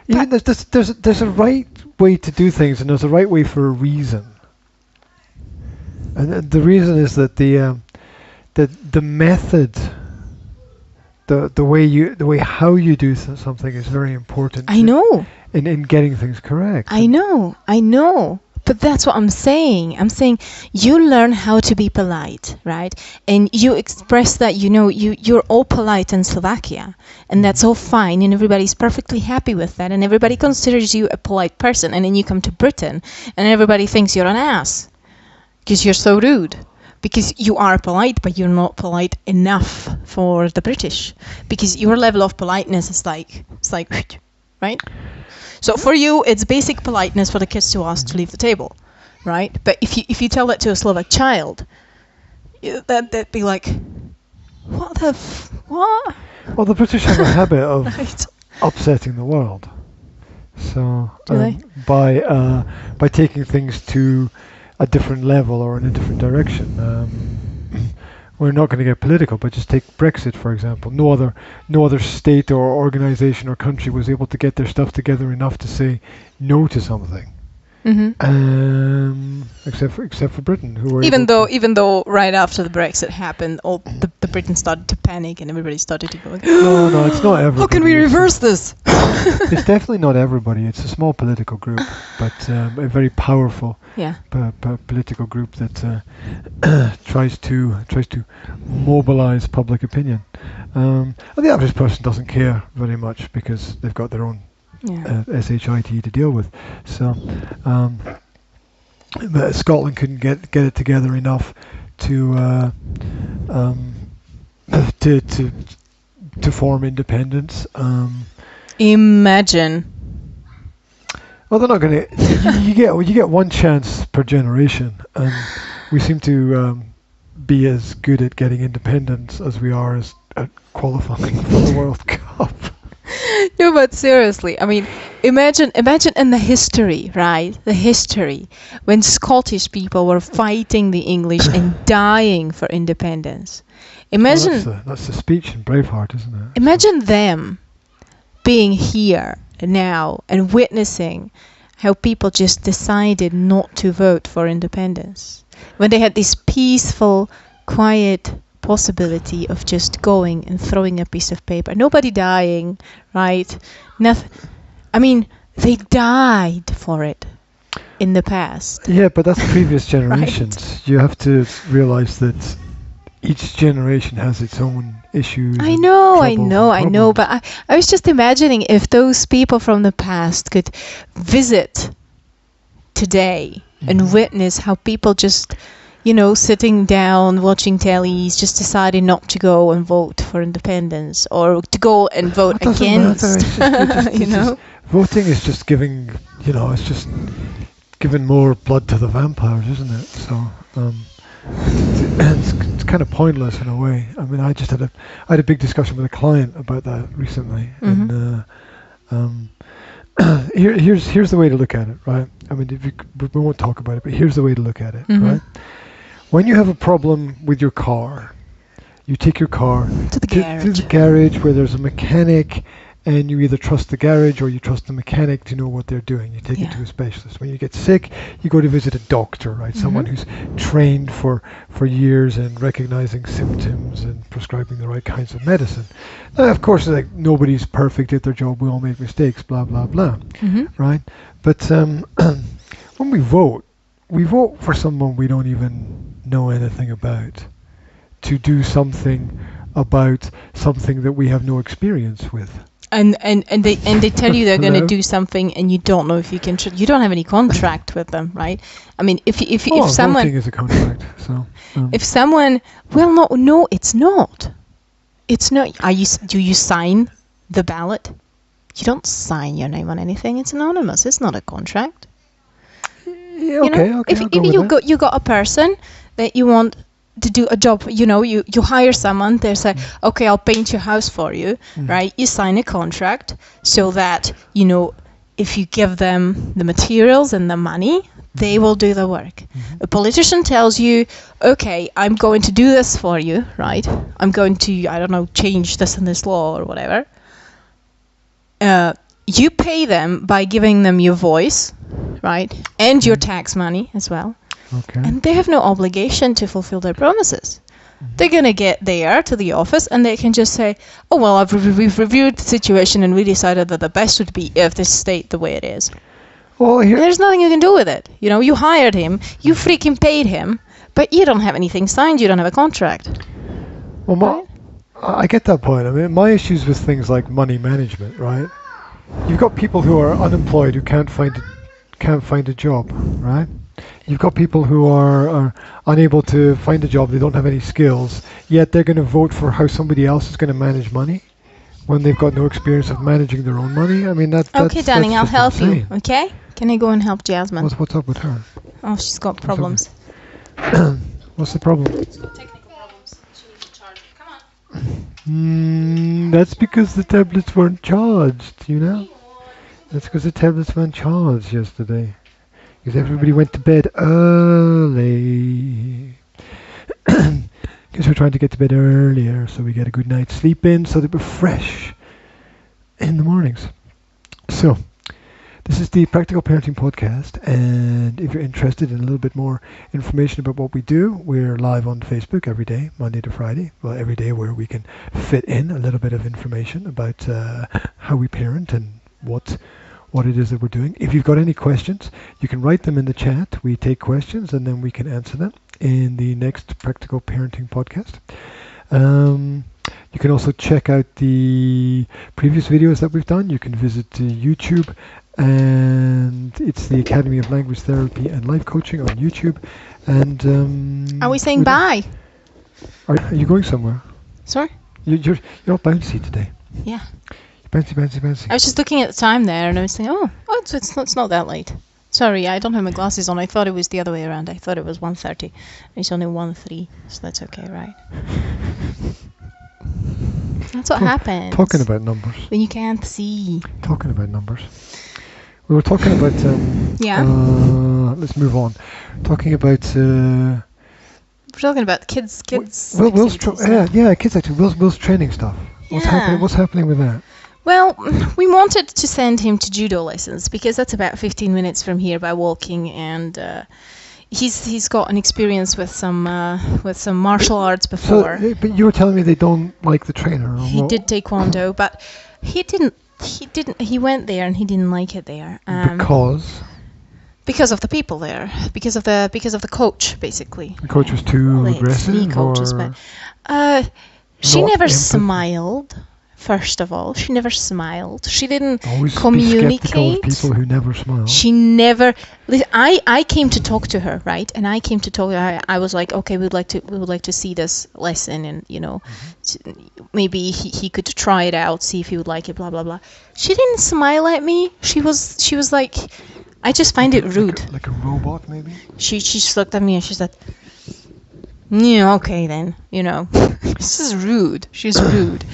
Even there's a right way to do things, and there's a right way for a reason. And the reason is that the method, the way how you do something is very important. I know. In getting things correct. I know. But that's what I'm saying. I'm saying you learn how to be polite, right? And you express that, you're all polite in Slovakia, and that's all fine, and everybody's perfectly happy with that, and everybody considers you a polite person. And then you come to Britain, and everybody thinks you're an ass, because you're so rude. Because you are polite, but you're not polite enough for the British. Because your level of politeness is like, right? So for you, it's basic politeness for the kids to ask to leave the table, right? But if you tell that to a Slovak child, that'd be like, what? Well, the British have a habit of upsetting the world. So by taking things to a different level or in a different direction. We're not going to get political, but just take Brexit, for example. No other state or organization or country was able to get their stuff together enough to say no to something. Except for Britain, who were even though right after the Brexit happened, all the Britain started to panic and everybody started to go. No, it's not everybody. How can we reverse this? It's definitely not everybody. It's a small political group, but a very powerful political group that tries to mobilize public opinion. And the average person doesn't care very much, because they've got their own SHIT to deal with. So but Scotland couldn't get it together enough to form independence. Imagine. Well, they're not going to. You get one chance per generation, and we seem to be as good at getting independence as we are at qualifying for the World Cup. No, but seriously, I mean, imagine in the history, right? The history when Scottish people were fighting the English and dying for independence. Imagine that's the speech in Braveheart, isn't it? Imagine them being here now and witnessing how people just decided not to vote for independence when they had this peaceful, quiet possibility of just going and throwing a piece of paper. Nobody dying, right? Nothing. I mean, they died for it. in the past. Yeah, but that's previous generations. Right? You have to realize that each generation has its own issues. I know. But I was just imagining if those people from the past could visit today and witness how people just, sitting down, watching tellies, just deciding not to go and vote for independence or to go and vote against. Voting is just giving, it's just giving more blood to the vampires, isn't it? So it's kind of pointless in a way. I mean, I had a big discussion with a client about that recently, and here's the way to look at it, right? I mean, we won't talk about it, but here's the way to look at it, right? When you have a problem with your car, you take your car to the garage where there's a mechanic, and you either trust the garage or you trust the mechanic to know what they're doing. You take it to a specialist. When you get sick, you go to visit a doctor, right? Someone who's trained for years in recognizing symptoms and prescribing the right kinds of medicine. Now, of course, like, nobody's perfect at their job. We all make mistakes, blah, blah, blah, right? But when we vote for someone we don't even know anything about to do something about something that we have no experience with. And they tell you they're going to do something, and you don't know if you can. You don't have any contract with them, right? I mean, if someone voting is a contract, so if someone, no, it's not. It's not. Do you sign the ballot? You don't sign your name on anything. It's anonymous. It's not a contract. Yeah, okay. If you got a person that you want to do a job, you hire someone, they say, okay, I'll paint your house for you, right? You sign a contract so that, if you give them the materials and the money, they will do the work. A politician tells you, okay, I'm going to do this for you, right? I'm going to, I don't know, change this and this law or whatever. You pay them by giving them your voice, right? And your tax money as well. Okay. And they have no obligation to fulfill their promises. They're going to get there to the office and they can just say, oh, well, we've reviewed the situation and we decided that the best would be if this stayed the way it is. Well, there's nothing you can do with it. You hired him, you freaking paid him, but you don't have anything signed, you don't have a contract. Well, right? I get that point. I mean, my issues with things like money management, right? You've got people who are unemployed who can't find a job, right? You've got people who are unable to find a job, they don't have any skills, yet they're going to vote for how somebody else is going to manage money when they've got no experience of managing their own money. I mean, that's okay, darling, that's I'll help insane. you, okay? Can I go and help Jasmine? What's up with her? Oh, she's got problems. What's the problem? She's got technical problems. She needs to charge it. Come on. That's because the tablets weren't charged, That's because the tablets weren't charged yesterday. Because everybody went to bed early. Because we're trying to get to bed earlier so we get a good night's sleep in so that we're fresh in the mornings. So, this is the Practical Parenting Podcast, and if you're interested in a little bit more information about what we do, we're live on Facebook every day, Monday to Friday. Well, every day where we can fit in a little bit of information about how we parent and what it is that we're doing. If you've got any questions, you can write them in the chat. We take questions and then we can answer them in the next Practical Parenting Podcast. You can also check out the previous videos that we've done. You can visit YouTube, and it's the Academy of Language Therapy and Life Coaching on YouTube. And are we saying bye? Are you going somewhere? Sorry? You're not bouncy today. Yeah. Bouncy. I was just looking at the time there, and I was thinking, it's not that late. Sorry, I don't have my glasses on. I thought it was the other way around. I thought it was 1:30. It's only 1:03, so that's okay, right? That's what happens. Talking about numbers. When you can't see. Talking about numbers. We were talking about... let's move on. Talking about... we're talking about kids. Will's kids activity. Will's training stuff. What's happening with that? Well, we wanted to send him to judo lessons because that's about 15 minutes from here by walking, and he's got an experience with some martial arts before. So, but you were telling me they don't like the trainer. He did taekwondo, but he didn't. He went there and he didn't like it there. Because Because of the people there, because of the coach, basically. The coach was too aggressive, three coaches, but she never smiled. First of all, she never smiled. She didn't always communicate. Be skeptical of people who never smile. She never. I came to talk to her, right? And I came to talk to her. I was like, okay, we would like to see this lesson, and maybe he could try it out, see if he would like it, blah blah blah. She didn't smile at me. She was like, I just find it rude. Like a robot, maybe. She just looked at me and she said, yeah, okay then, this is rude. She's rude.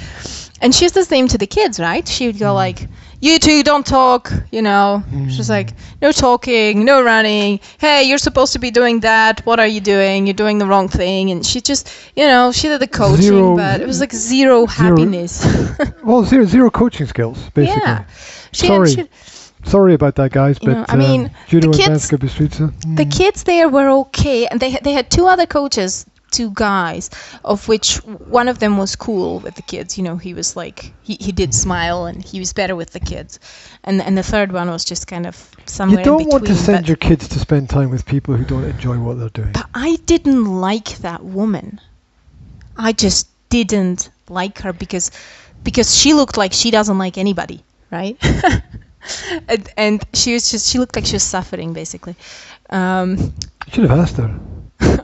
And she's the same to the kids, right? She would go like, you two don't talk, She's like, no talking, no running. Hey, you're supposed to be doing that. What are you doing? You're doing the wrong thing. And she just, she did the coaching, but it was like zero happiness. Well, zero coaching skills, basically. Yeah. Sorry about that, guys, but judo and the kids there were okay, and they had two other coaches, two guys, of which one of them was cool with the kids. He was like he did smile and he was better with the kids, and the third one was just kind of somewhere in between. You don't want to send your kids to spend time with people who don't enjoy what they're doing. But I didn't like that woman. I just didn't like her because she looked like she doesn't like anybody, right? and she looked like she was suffering, basically. You should have asked her.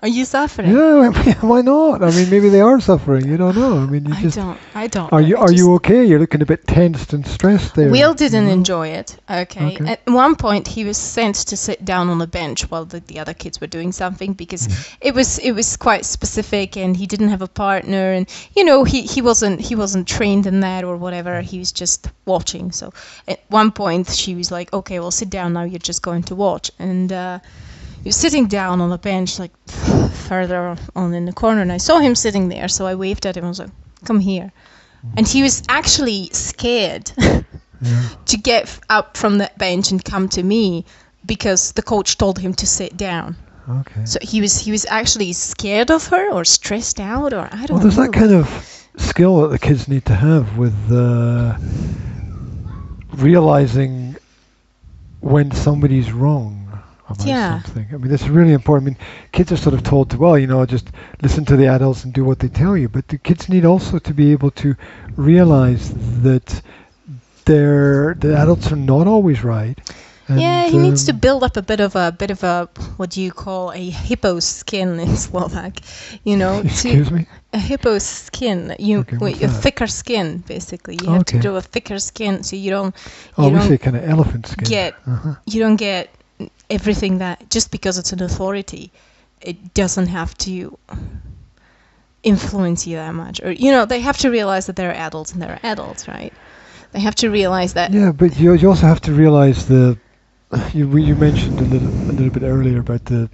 Are you suffering? Yeah, why not? I mean, maybe they are suffering. You don't know. I mean, I don't. Are you okay? You're looking a bit tensed and stressed there. Will didn't enjoy it. Okay. At one point, he was sent to sit down on a bench while the other kids were doing something because it was quite specific, and he didn't have a partner, and he wasn't trained in that or whatever. He was just watching. So at one point, she was like, "Okay, well, sit down now. You're just going to watch." And he was sitting down on a bench, like further on in the corner, and I saw him sitting there, so I waved at him. I was like, "Come here," and he was actually scared to get up from that bench and come to me because the coach told him to sit down. Okay. So he was actually scared of her or stressed out, or I don't know. Well, there's that kind of skill that the kids need to have with realizing when somebody's wrong about something. I mean, that's really important. I mean, kids are sort of told to, just listen to the adults and do what they tell you. But the kids need also to be able to realize that the adults are not always right. And, he needs to build up a bit of a what do you call a hippo skin in Slovak, Excuse me? A hippo skin. A thicker skin, basically. You have to do a thicker skin, so you don't. We say kind of elephant skin. You don't get everything that just because it's an authority, it doesn't have to influence you that much. Or they have to realize that they're adults and they're adults, right? They have to realize that. Yeah, but you also have to realize you mentioned a little bit earlier about the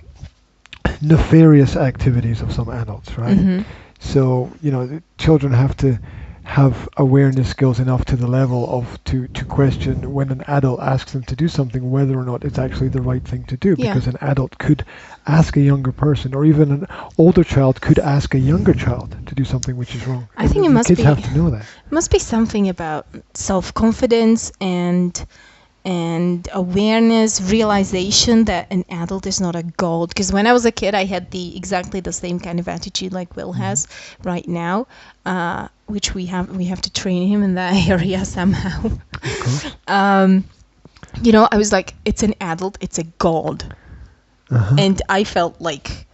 nefarious activities of some adults, right? Mm-hmm. So the children have to have awareness skills enough to the level of to question when an adult asks them to do something, whether or not it's actually the right thing to do. Because an adult could ask a younger person, or even an older child could ask a younger child to do something which is wrong. I think kids have to know that. It must be something about self-confidence and awareness, realization that an adult is not a god. Because when I was a kid, I had exactly the same kind of attitude like Will has right now, which we have to train him in that area somehow. I was like, it's an adult, it's a god. And I felt like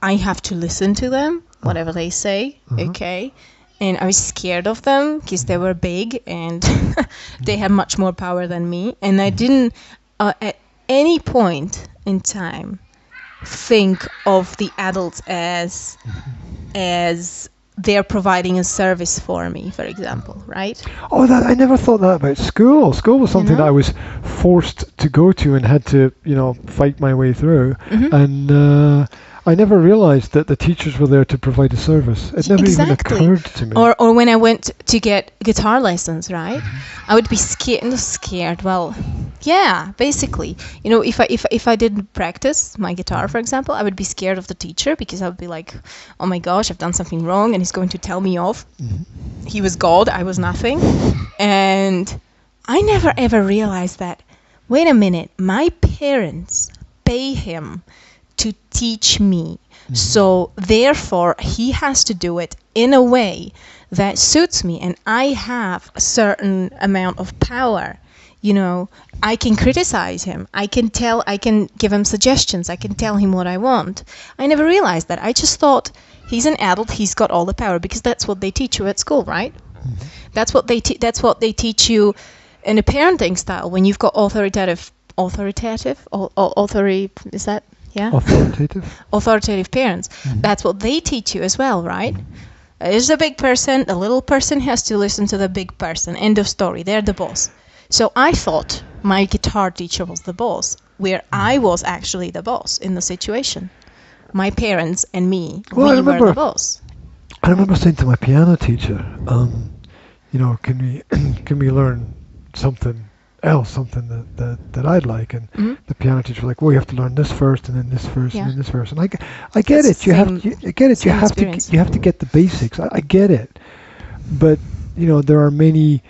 I have to listen to them, whatever they say, okay? And I was scared of them because they were big and they had much more power than me. And I didn't, at any point in time, think of the adults as they're providing a service for me, for example, right? Oh, I never thought that about school. School was something that I was forced to go to and had to, fight my way through. And I never realized that the teachers were there to provide a service. It never even occurred to me. Or when I went to get guitar lessons, right? I would be scared. Well, yeah, basically. If I didn't practice my guitar, for example, I would be scared of the teacher because I would be like, oh my gosh, I've done something wrong and he's going to tell me off. He was God, I was nothing. And I never ever realized that wait a minute, my parents pay him to teach me. So therefore, he has to do it in a way that suits me, and I have a certain amount of power. You know, I can criticize him. I can give him suggestions. I can tell him what I want. I never realized that. I just thought he's an adult. He's got all the power, because that's what they teach you at school, right? That's what they teach you in a parenting style. When you've got authoritative, is that? Yeah. Authoritative parents. That's what they teach you as well, right? There's a big person. The little person has to listen to the big person. End of story. They're the boss. So I thought my guitar teacher was the boss, where I was actually the boss in the situation. My parents and me, we were the boss. I remember saying to my piano teacher, you know, can we learn something else, something that I'd like? And the piano teacher was like, well, you have to learn this first, and then this first, and then this first. And I get it. You have to get the basics. I get it. But you know, there are many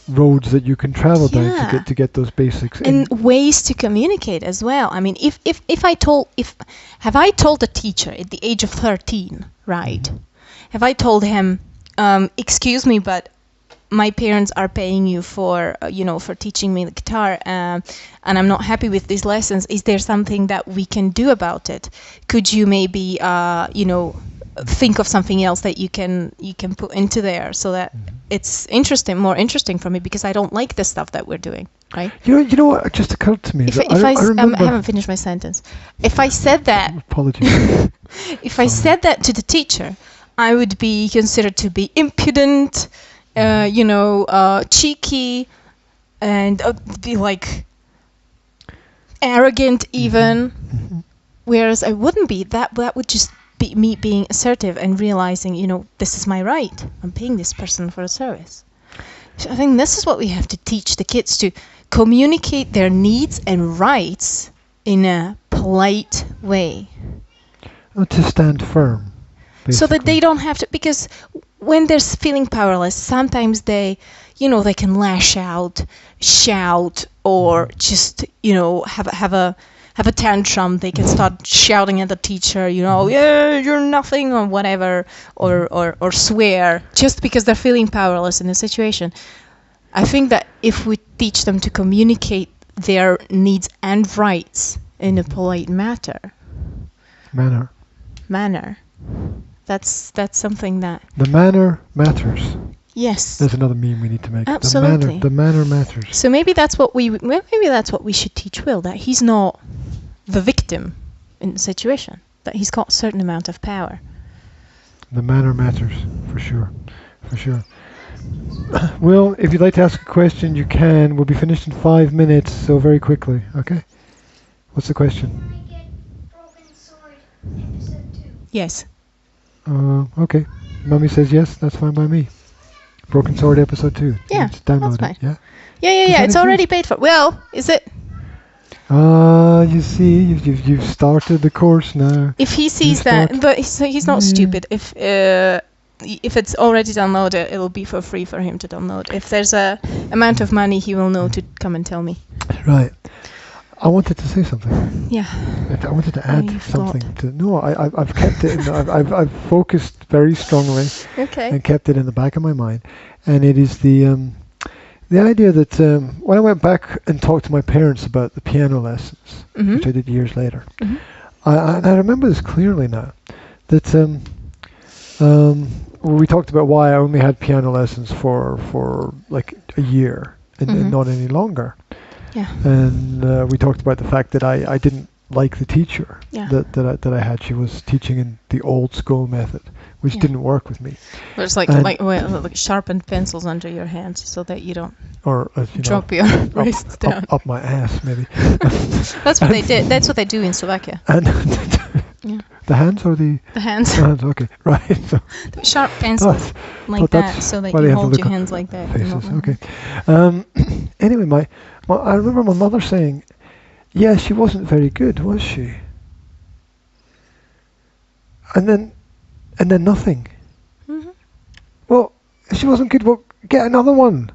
roads that you can travel down to get those basics, and ways to communicate as well. I mean, have I told a teacher at the age of 13, right? Have I told him, excuse me, but my parents are paying you for for teaching me the guitar, and I'm not happy with these lessons. Is there something that we can do about it? Could you maybe think of something else that you can put into there, so that it's more interesting for me, because I don't like the stuff that we're doing, right? You know what just occurred to me? I haven't finished my sentence. If I said that, apologies. If I said that to the teacher, I would be considered to be impudent, cheeky, and be like arrogant even. Whereas I wouldn't be. That would just be me being assertive and realizing, this is my right. I'm paying this person for a service. So I think this is what we have to teach the kids, to communicate their needs and rights in a polite way. To stand firm, basically. So that they don't have to, because when they're feeling powerless, sometimes they can lash out, shout, or just, have a tantrum. They can start shouting at the teacher, yeah, you're nothing, or whatever, or swear, just because they're feeling powerless in the situation. I think that if we teach them to communicate their needs and rights in a polite manner, that's something that... The manner matters. Yes. There's another meme we need to make. Absolutely. The manner matters. So maybe that's what we should teach Will, that he's not the victim in the situation, that he's got a certain amount of power. The manner matters, for sure. Will, if you'd like to ask a question, you can. We'll be finished in 5 minutes, so very quickly, okay? What's the question? Can I get Broken Sword episode 2? Yes. Okay. Mummy says yes, that's fine by me. Broken Sword episode 2. Yeah, it's downloaded. that's fine. Yeah. Yeah. It's already paid for. Well, is it? You see, you've started the course now. If he sees that, but he's not stupid. If it's already downloaded, it'll be for free for him to download. If there's a amount of money, he will know to come and tell me. Right. I wanted to say something. Yeah. I wanted to add something to. No, I've kept it. I've focused very strongly. Okay. And kept it in the back of my mind, and it is the idea that when I went back and talked to my parents about the piano lessons, which I did years later, I remember this clearly now. That we talked about why I only had piano lessons for like a year and not any longer. Yeah. And we talked about the fact that I didn't like the teacher that I had. She was teaching in the old school method, which didn't work with me. But it's like sharpened pencils under your hands so that you don't drop your wrists down. Up my ass, maybe. That's what they did. That's what they do in Slovakia. And the hands or the hands? The hands, okay, right. So sharp pencils like that, so that you hold your hands like that. Faces, okay. Anyway, I remember my mother saying, "Yeah, she wasn't very good, was she?" And then nothing. Well, if she wasn't good, well, get another one.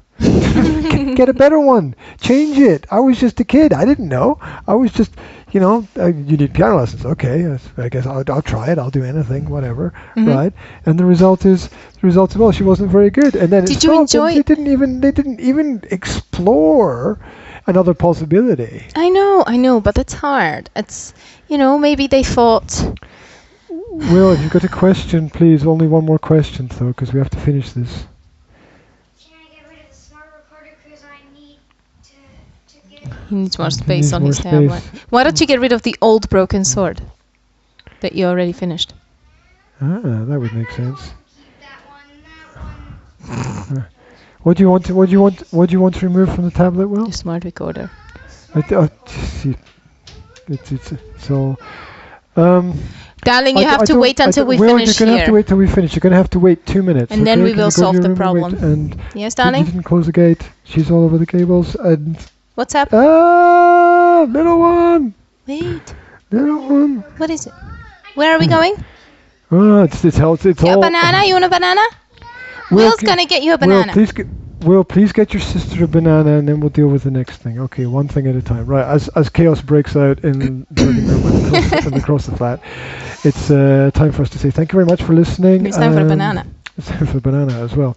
Get a better one. Change it. I was just a kid. I didn't know. I was just, you need piano lessons. Okay, I guess I'll try it. I'll do anything, whatever, right? And the result is, well, she wasn't very good. And then did you enjoy? They didn't even explore another possibility. I know, but it's hard. It's, maybe they thought. Will, if you've got a question, please, only one more question, though, because we have to finish this. Can I get rid of the smart recorder because I need to get... He needs more space on his tablet. Why don't you get rid of the old broken sword that you already finished? Ah, that would make sense. Keep that one. What do you want to remove from the tablet, Will? The smart recorder. Darling, you have to wait until we finish here. You're going to have to wait till we finish. You're going to have to wait 2 minutes. And then we will solve the problem. Yes, darling? You didn't close the gate. She's all over the cables. And what's up? Little one. Wait. Little one. What is it? Where are we going? Oh, it's all. A banana? You want a banana? Will's going to get you a banana. Please get your sister a banana, and then we'll deal with the next thing. Okay, one thing at a time. Right, as chaos breaks out in the living room and across the flat, it's time for us to say thank you very much for listening. It's time for a banana. It's time for a banana as well.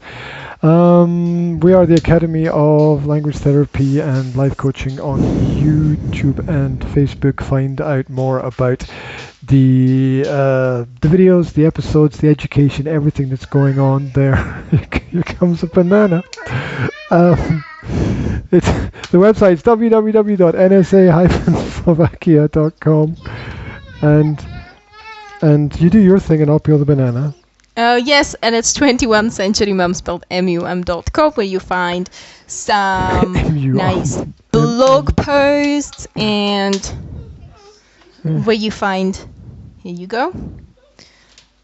We are the Academy of Language Therapy and Life Coaching on YouTube and Facebook. Find out more about the videos, the episodes, the education, everything that's going on there. Here comes a banana. The website's www.nsa-slovakia.com, and you do your thing and I'll peel the banana. Yes, and it's 21st Century Mum, spelled MUM.com, where you find some nice blog posts and where you find, here you go,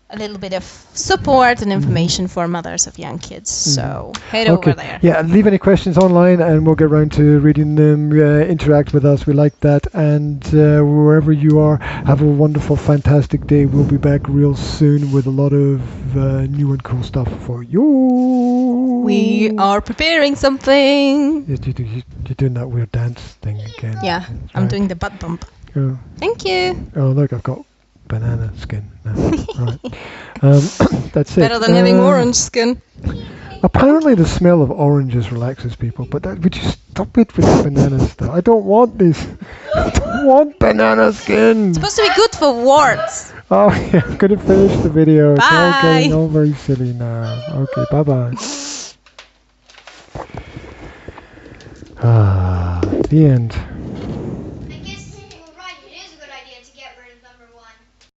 a little bit of support and information for mothers of young kids. So head over there. Yeah, leave any questions online and we'll get around to reading them. Interact with us. We like that. And wherever you are, have a wonderful, fantastic day. We'll be back real soon with a lot of new and cool stuff for you. We are preparing something. You're doing that weird dance thing again. Yeah, I'm doing the butt bump. Oh. Thank you. Oh, look, I've got banana skin now. Right. That's it. Better than having orange skin. Apparently the smell of oranges relaxes people, but would you stop it with the banana stuff? I don't want this. I don't want banana skin. It's supposed to be good for warts. Oh yeah, I'm going to finish the video. Bye. It's all getting all very silly now. Okay, bye-bye. The end.